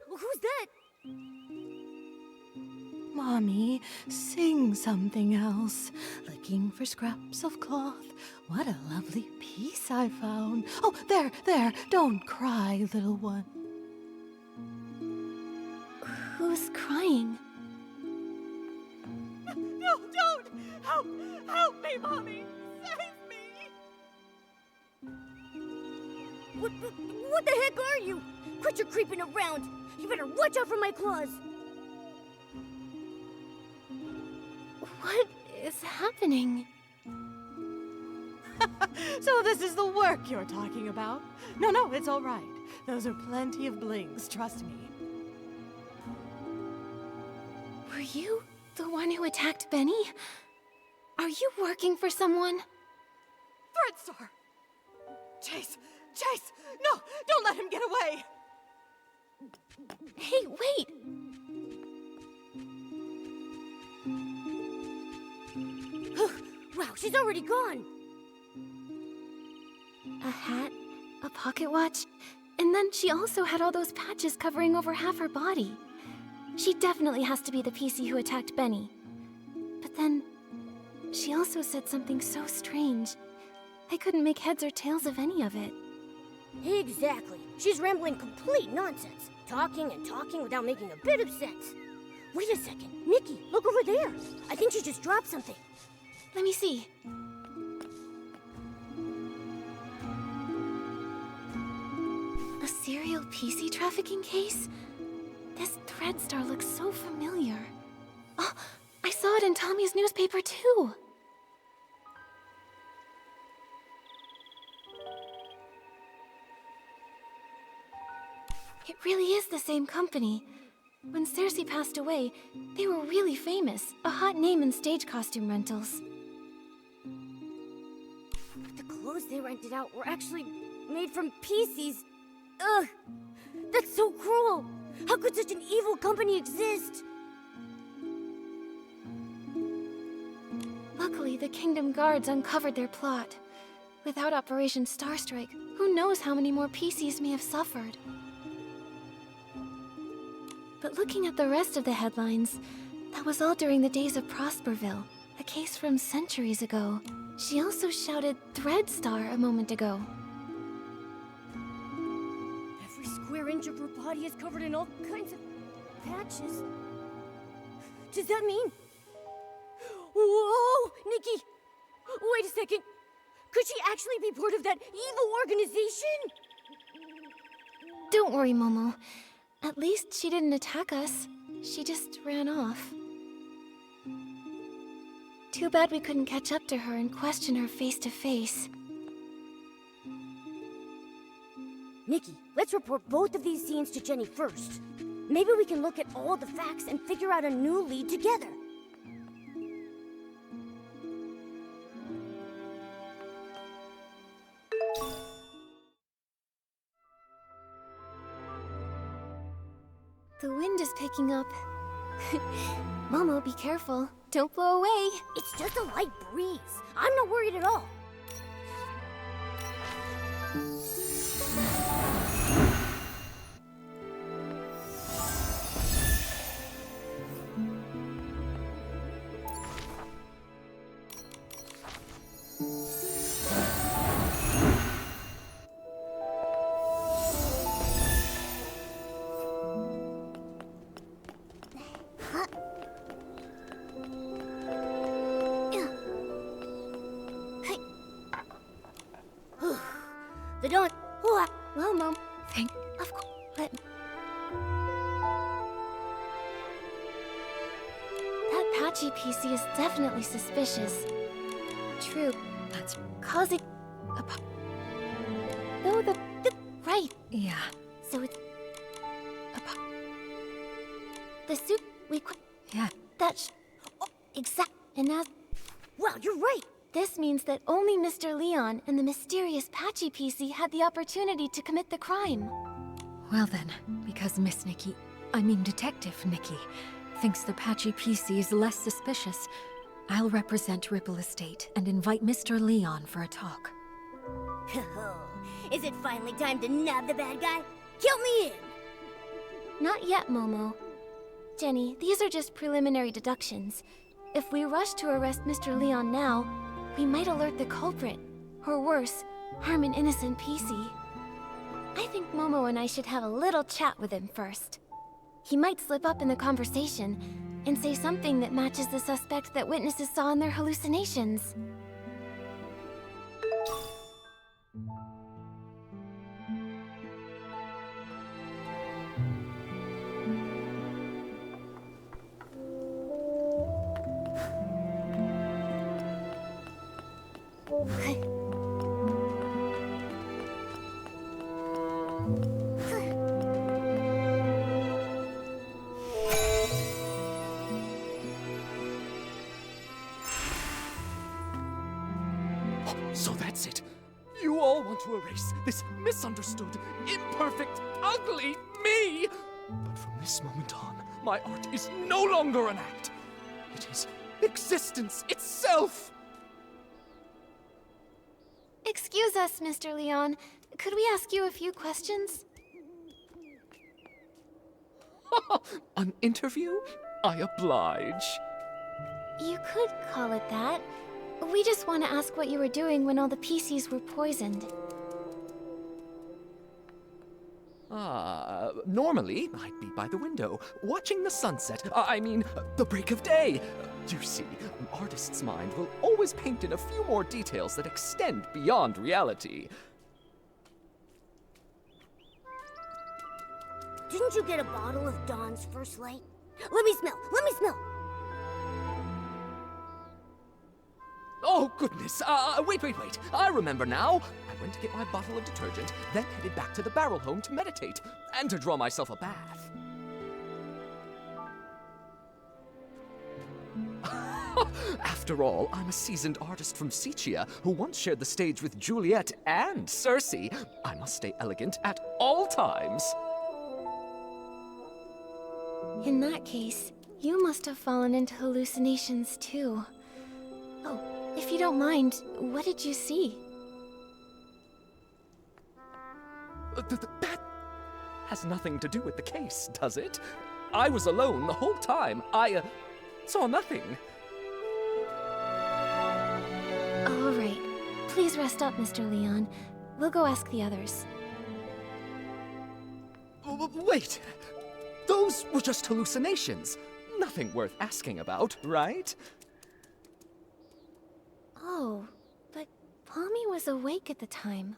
Who's that? Mommy, sing something else. Looking for scraps of cloth. What a lovely piece I found. Oh, there. Don't cry, little one. Who's crying? No, don't! Help me, Mommy! Save me! What the heck are you? Quit your creeping around. You better watch out for my claws. What is happening? So this is the work you're talking about? No, it's all right. Those are plenty of blings, trust me. Were you the one who attacked Benny? Are you working for someone? Threat Star! Chase! No, don't let him get away! Hey, wait! Wow, she's already gone. A hat, a pocket watch, and then she also had all those patches covering over half her body. She definitely has to be the PC who attacked Benny. But then, she also said something so strange. I couldn't make heads or tails of any of it. Exactly. She's rambling complete nonsense. Talking and talking without making a bit of sense. Wait a second. Nikki, look over there. I think she just dropped something. Let me see. serial PC trafficking case? This thread star looks so familiar. Oh, I saw it in Tommy's newspaper too. It really is the same company. When Cersei passed away, they were really famous, a hot name in stage costume rentals. But the clothes they rented out were actually made from PCs. Ugh! That's so cruel! How could such an evil company exist? Luckily, the Kingdom Guards uncovered their plot. Without Operation Starstrike, who knows how many more PCs may have suffered. But looking at the rest of the headlines, that was all during the days of Prosperville, a case from centuries ago. She also shouted Thread Star a moment ago. Every square inch of her body is covered in all kinds of patches. Does that mean... Whoa! Nikki! Wait a second! Could she actually be part of that evil organization? Don't worry, Momo. At least she didn't attack us. She just ran off. Too bad we couldn't catch up to her and question her face to face. Nikki, let's report both of these scenes to Jenny first. Maybe we can look at all the facts and figure out a new lead together. The wind is picking up. Momo, be careful. Don't blow away. It's just a light breeze. I'm not worried at all. The dawn. Well, Mom. Of course. That patchy PC is definitely suspicious. True. That's causing a though the right. Yeah. So it's the suit we Yeah. That's exact. And now, wow, you're right. This means that only Mr. Leon and the mysterious Patchy PC had the opportunity to commit the crime. Well then, because Detective Nikki, thinks the Patchy PC is less suspicious, I'll represent Ripple Estate and invite Mr. Leon for a talk. Is it finally time to nab the bad guy? Count me in! Not yet, Momo. Jenny, these are just preliminary deductions. If we rush to arrest Mr. Leon now, we might alert the culprit, or worse, harm an innocent PC. I think Momo and I should have a little chat with him first. He might slip up in the conversation and say something that matches the suspect that witnesses saw in their hallucinations. So that's it. You all want to erase this misunderstood, imperfect, ugly me. But from this moment on, my art is no longer an act. It is existence itself. Excuse us, Mr. Leon. Could we ask you a few questions? An interview? I oblige. You could call it that. We just want to ask what you were doing when all the PCs were poisoned. Normally, I'd be by the window, watching the sunset. The break of day. You see, an artist's mind will always paint in a few more details that extend beyond reality. didn't you get a bottle of Dawn's First Light? Let me smell! Let me smell! Oh, goodness. Wait. I remember now. I went to get my bottle of detergent, then headed back to the barrel home to meditate and to draw myself a bath. After all, I'm a seasoned artist from Siccia who once shared the stage with Juliet and Circe. I must stay elegant at all times. In that case, you must have fallen into hallucinations too. Oh, if you don't mind, what did you see? That has nothing to do with the case, does it? I was alone the whole time. I saw nothing. All right. Please rest up, Mr. Leon. We'll go ask the others. Wait! Those were just hallucinations. Nothing worth asking about, right? Oh, but Pommy was awake at the time.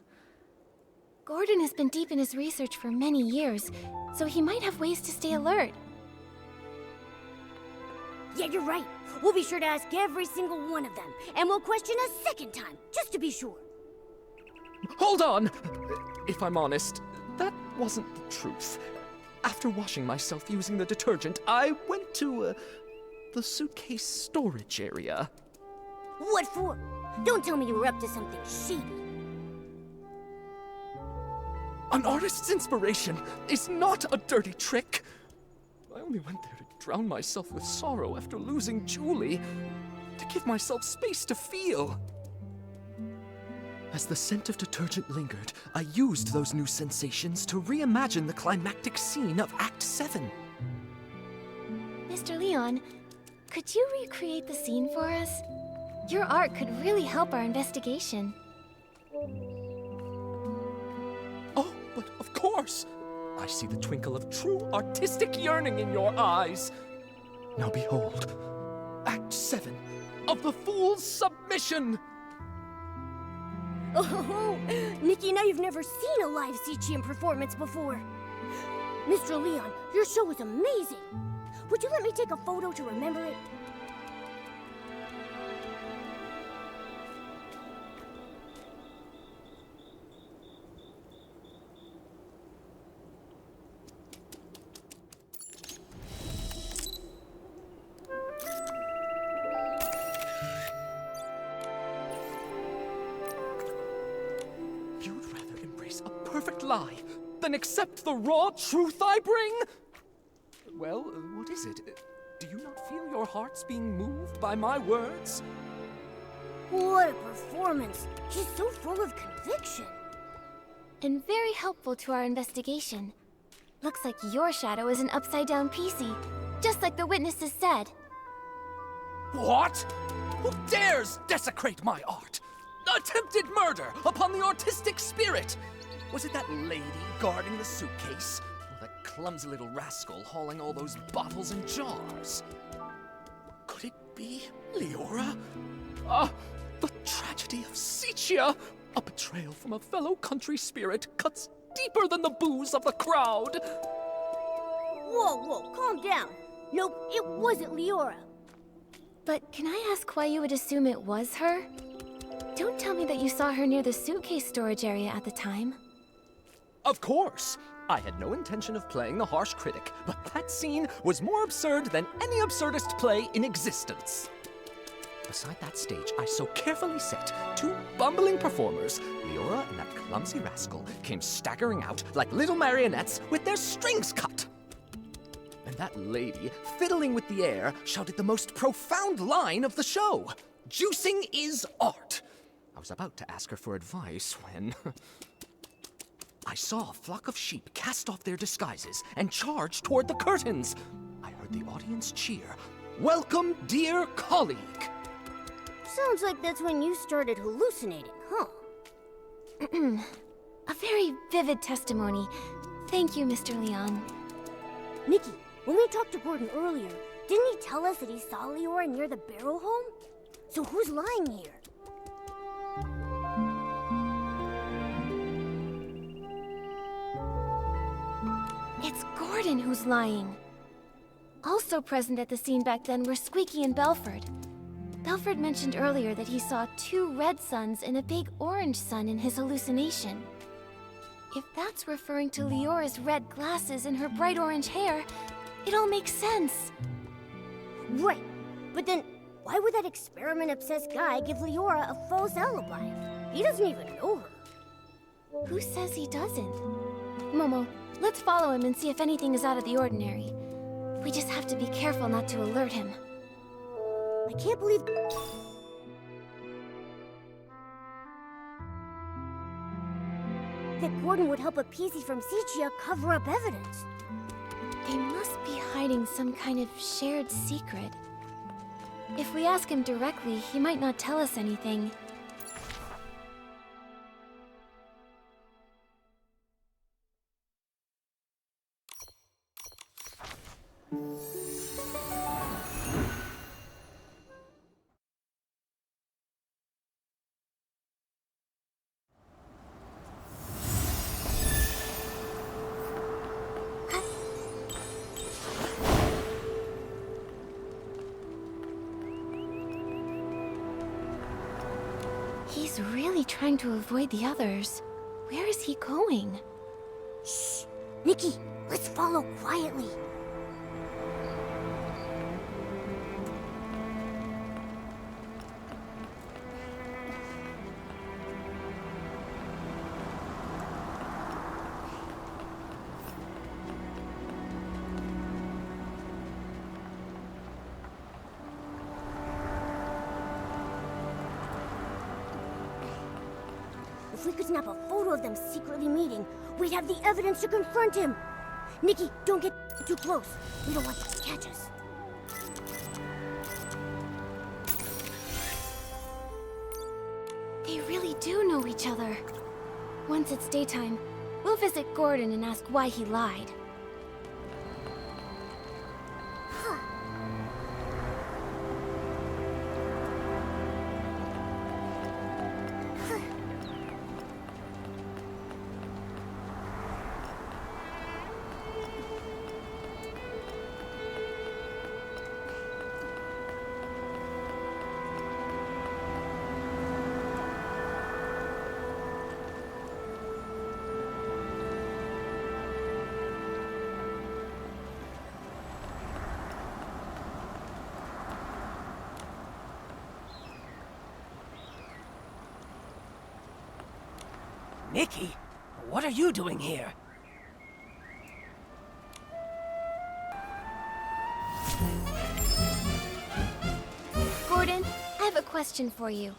Gordon has been deep in his research for many years, so he might have ways to stay alert. Yeah, you're right. We'll be sure to ask every single one of them, and we'll question a second time, just to be sure. Hold on! If I'm honest, that wasn't the truth. After washing myself using the detergent, I went to, the suitcase storage area. What for? Don't tell me you were up to something shady. An artist's inspiration is not a dirty trick. I only went there to drown myself with sorrow after losing Julie, to give myself space to feel. As the scent of detergent lingered, I used those new sensations to reimagine the climactic scene of Act 7. Mr. Leon, could you recreate the scene for us? Your art could really help our investigation. Oh, but of course! I see the twinkle of true artistic yearning in your eyes. Now behold, Act 7 of the Fool's Submission! Oh, Nikki, now you've never seen a live Siccian performance before. Mr. Leon, your show was amazing. Would you let me take a photo to remember it? You'd rather embrace a perfect lie than accept the raw truth I bring? Well, what is it? Do you not feel your hearts being moved by my words? What a performance! He's so full of conviction. And very helpful to our investigation. Looks like your shadow is an upside-down PC, just like the witnesses said. What? Who dares desecrate my art? Attempted murder upon the artistic spirit! Was it that lady guarding the suitcase? Or that clumsy little rascal hauling all those bottles and jars? Could it be Leora? The tragedy of Siccia! A betrayal from a fellow country spirit cuts deeper than the booze of the crowd! Whoa, calm down. Nope, it wasn't Leora. But can I ask why you would assume it was her? Don't tell me that you saw her near the suitcase storage area at the time. Of course! I had no intention of playing the harsh critic, but that scene was more absurd than any absurdist play in existence. Beside that stage, I so carefully set, two bumbling performers, Leora and that clumsy rascal, came staggering out like little marionettes with their strings cut. And that lady, fiddling with the air, shouted the most profound line of the show. Juicing is art. I was about to ask her for advice when I saw a flock of sheep cast off their disguises and charge toward the curtains. I heard the audience cheer, "Welcome, dear colleague." Sounds like that's when you started hallucinating, huh? A very vivid testimony. Thank you, Mr. Leon. Nikki, when we talked to Gordon earlier, didn't he tell us that he saw Leora near the barrel home? So who's lying here? It's Gordon. Gordon who's lying. Also present at the scene back then were Squeaky and Belford. Belford mentioned earlier that he saw 2 red suns and a big orange sun in his hallucination. If that's referring to Leora's red glasses and her bright orange hair, it all makes sense. Right. But then, why would that experiment-obsessed guy give Leora a false alibi? He doesn't even know her. Who says he doesn't? Momo, let's follow him and see if anything is out of the ordinary. We just have to be careful not to alert him. I can't believe... that Gordon would help a PC from Sichia cover up evidence. They must be hiding some kind of shared secret. If we ask him directly, he might not tell us anything. He's really trying to avoid the others. Where is he going? Shh! Nikki, let's follow quietly. If we could snap a photo of them secretly meeting, we'd have the evidence to confront him. Nikki, don't get too close. We don't want them to catch us. They really do know each other. Once it's daytime, we'll visit Gordon and ask why he lied. Nikki, what are you doing here? Gordon, I have a question for you.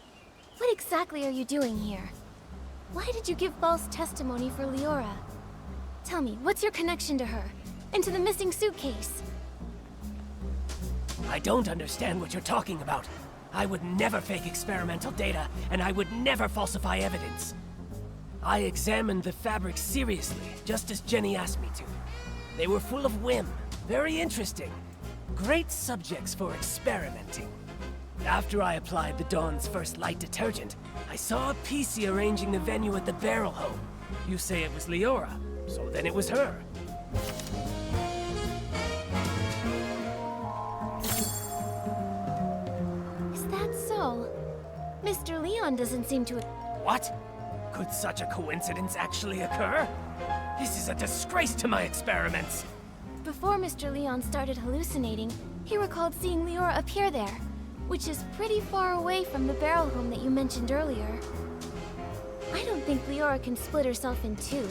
What exactly are you doing here? Why did you give false testimony for Leora? Tell me, what's your connection to her? And to the missing suitcase? I don't understand what you're talking about. I would never fake experimental data, and I would never falsify evidence. I examined the fabrics seriously, just as Jenny asked me to. They were full of whim, very interesting. Great subjects for experimenting. After I applied the Dawn's first light detergent, I saw a PC arranging the venue at the barrel home. You say it was Leora, so then it was her. Is that so? Mr. Leon doesn't seem to... What? Could such a coincidence actually occur? This is a disgrace to my experiments! Before Mr. Leon started hallucinating, he recalled seeing Leora appear there, which is pretty far away from the barrel home that you mentioned earlier. I don't think Leora can split herself in two.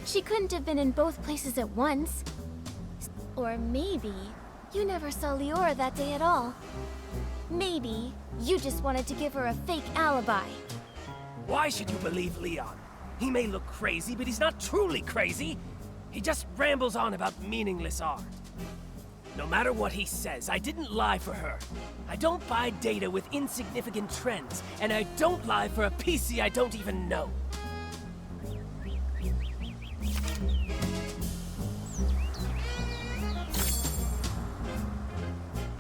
She couldn't have been in both places at once. Or maybe you never saw Leora that day at all. Maybe you just wanted to give her a fake alibi. Why should you believe Leon? He may look crazy, but he's not truly crazy. He just rambles on about meaningless art. No matter what he says, I didn't lie for her. I don't buy data with insignificant trends, and I don't lie for a PC I don't even know.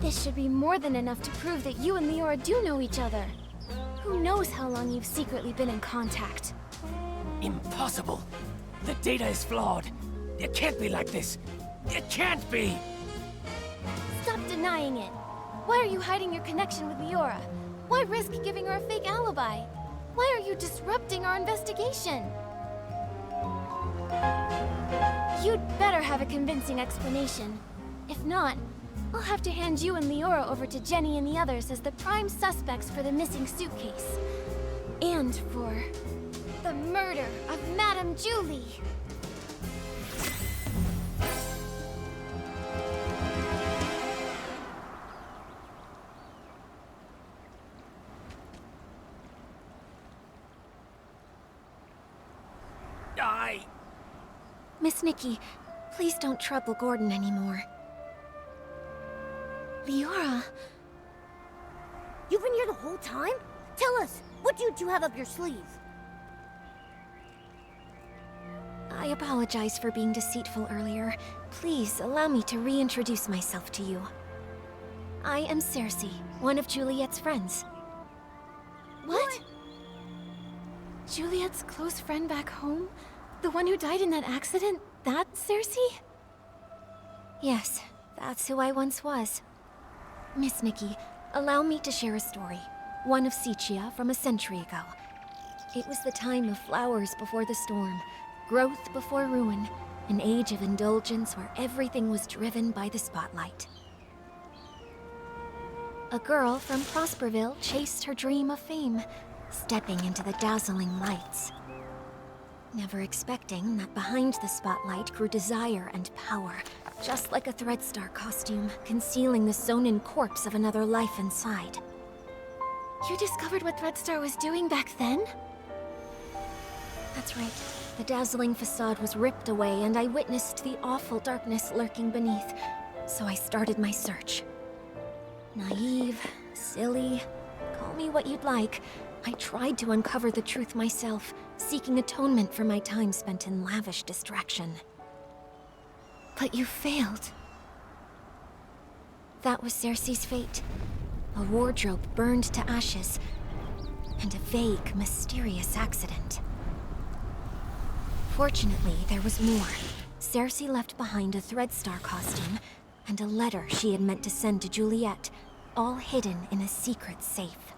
This should be more than enough to prove that you and Leora do know each other. Who knows how long you've secretly been in contact? Impossible. The data is flawed. It can't be like this. It can't be! Stop denying it. Why are you hiding your connection with Leora? Why risk giving her a fake alibi? Why are you disrupting our investigation? You'd better have a convincing explanation. If not, I'll have to hand you and Leora over to Jenny and the others as the prime suspects for the missing suitcase. And for the murder of Madame Julie. Miss Nikki, please don't trouble Gordon anymore. Leora... You've been here the whole time? Tell us, what did you have up your sleeve? I apologize for being deceitful earlier. Please allow me to reintroduce myself to you. I am Cersei, one of Juliet's friends. What? Juliet's close friend back home? The one who died in that accident? That's Cersei? Yes, that's who I once was. Miss Nikki, allow me to share a story. One of Sicia from a century ago. It was the time of flowers before the storm, growth before ruin, an age of indulgence where everything was driven by the spotlight. A girl from Prosperville chased her dream of fame, stepping into the dazzling lights. Never expecting that behind the spotlight grew desire and power, just like a Threadstar costume, concealing the sewn-in corpse of another life inside. You discovered what Threadstar was doing back then? That's right. The dazzling facade was ripped away, and I witnessed the awful darkness lurking beneath, so I started my search. Naive, silly, call me what you'd like. I tried to uncover the truth myself, seeking atonement for my time spent in lavish distraction. But you failed. That was Cersei's fate. A wardrobe burned to ashes, and a vague, mysterious accident. Fortunately, there was more. Cersei left behind a Threadstar costume, and a letter she had meant to send to Juliet, all hidden in a secret safe.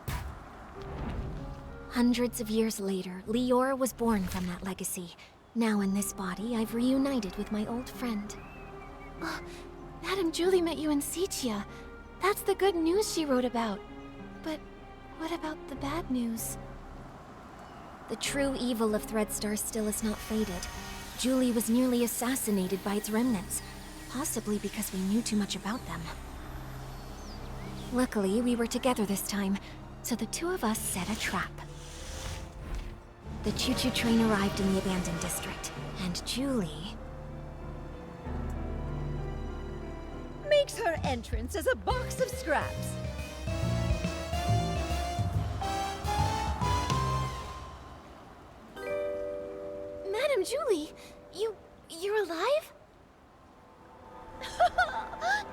Hundreds of years later, Leora was born from that legacy. Now in this body, I've reunited with my old friend. Oh, Madame Julie met you in Sicia. That's the good news she wrote about. But what about the bad news? The true evil of Threadstar still has not faded. Julie was nearly assassinated by its remnants, possibly because we knew too much about them. Luckily, we were together this time, so the two of us set a trap. The Choo-Choo Train arrived in the abandoned district, and Julie... makes her entrance as a box of scraps. Madame Julie, you're alive?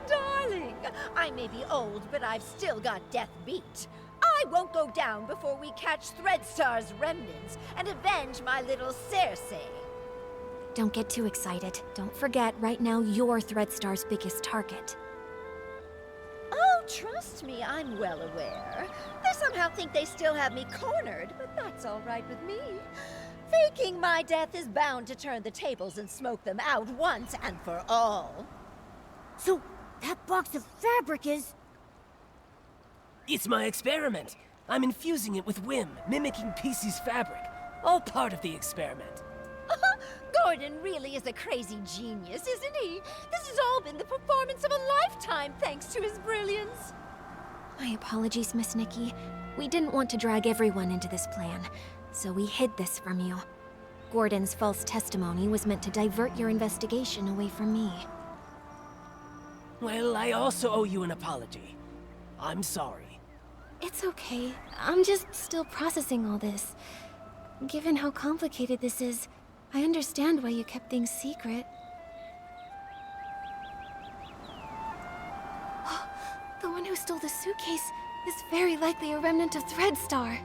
Darling, I may be old, but I've still got death beat. I won't go down before we catch Threadstar's remnants and avenge my little Cersei. Don't get too excited. Don't forget, right now you're Threadstar's biggest target. Oh, trust me, I'm well aware. They somehow think they still have me cornered, but that's all right with me. Faking my death is bound to turn the tables and smoke them out once and for all. So, that box of fabric is... It's my experiment. I'm infusing it with whim, mimicking PC's fabric. All part of the experiment. Gordon really is a crazy genius, isn't he? This has all been the performance of a lifetime thanks to his brilliance. My apologies, Miss Nikki. We didn't want to drag everyone into this plan, so we hid this from you. Gordon's false testimony was meant to divert your investigation away from me. Well, I also owe you an apology. I'm sorry. It's okay. I'm just still processing all this. Given how complicated this is, I understand why you kept things secret. The one who stole the suitcase is very likely a remnant of Threadstar.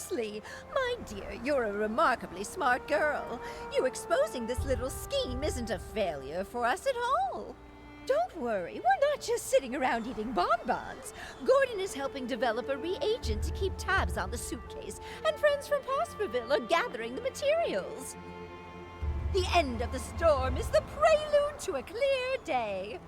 closely. My dear, you're a remarkably smart girl. You exposing this little scheme isn't a failure for us at all. Don't worry, we're not just sitting around eating bonbons. Gordon is helping develop a reagent to keep tabs on the suitcase, and friends from Prosperville are gathering the materials. The end of the storm is the prelude to a clear day.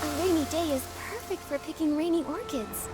A rainy day is perfect for picking rainy orchids.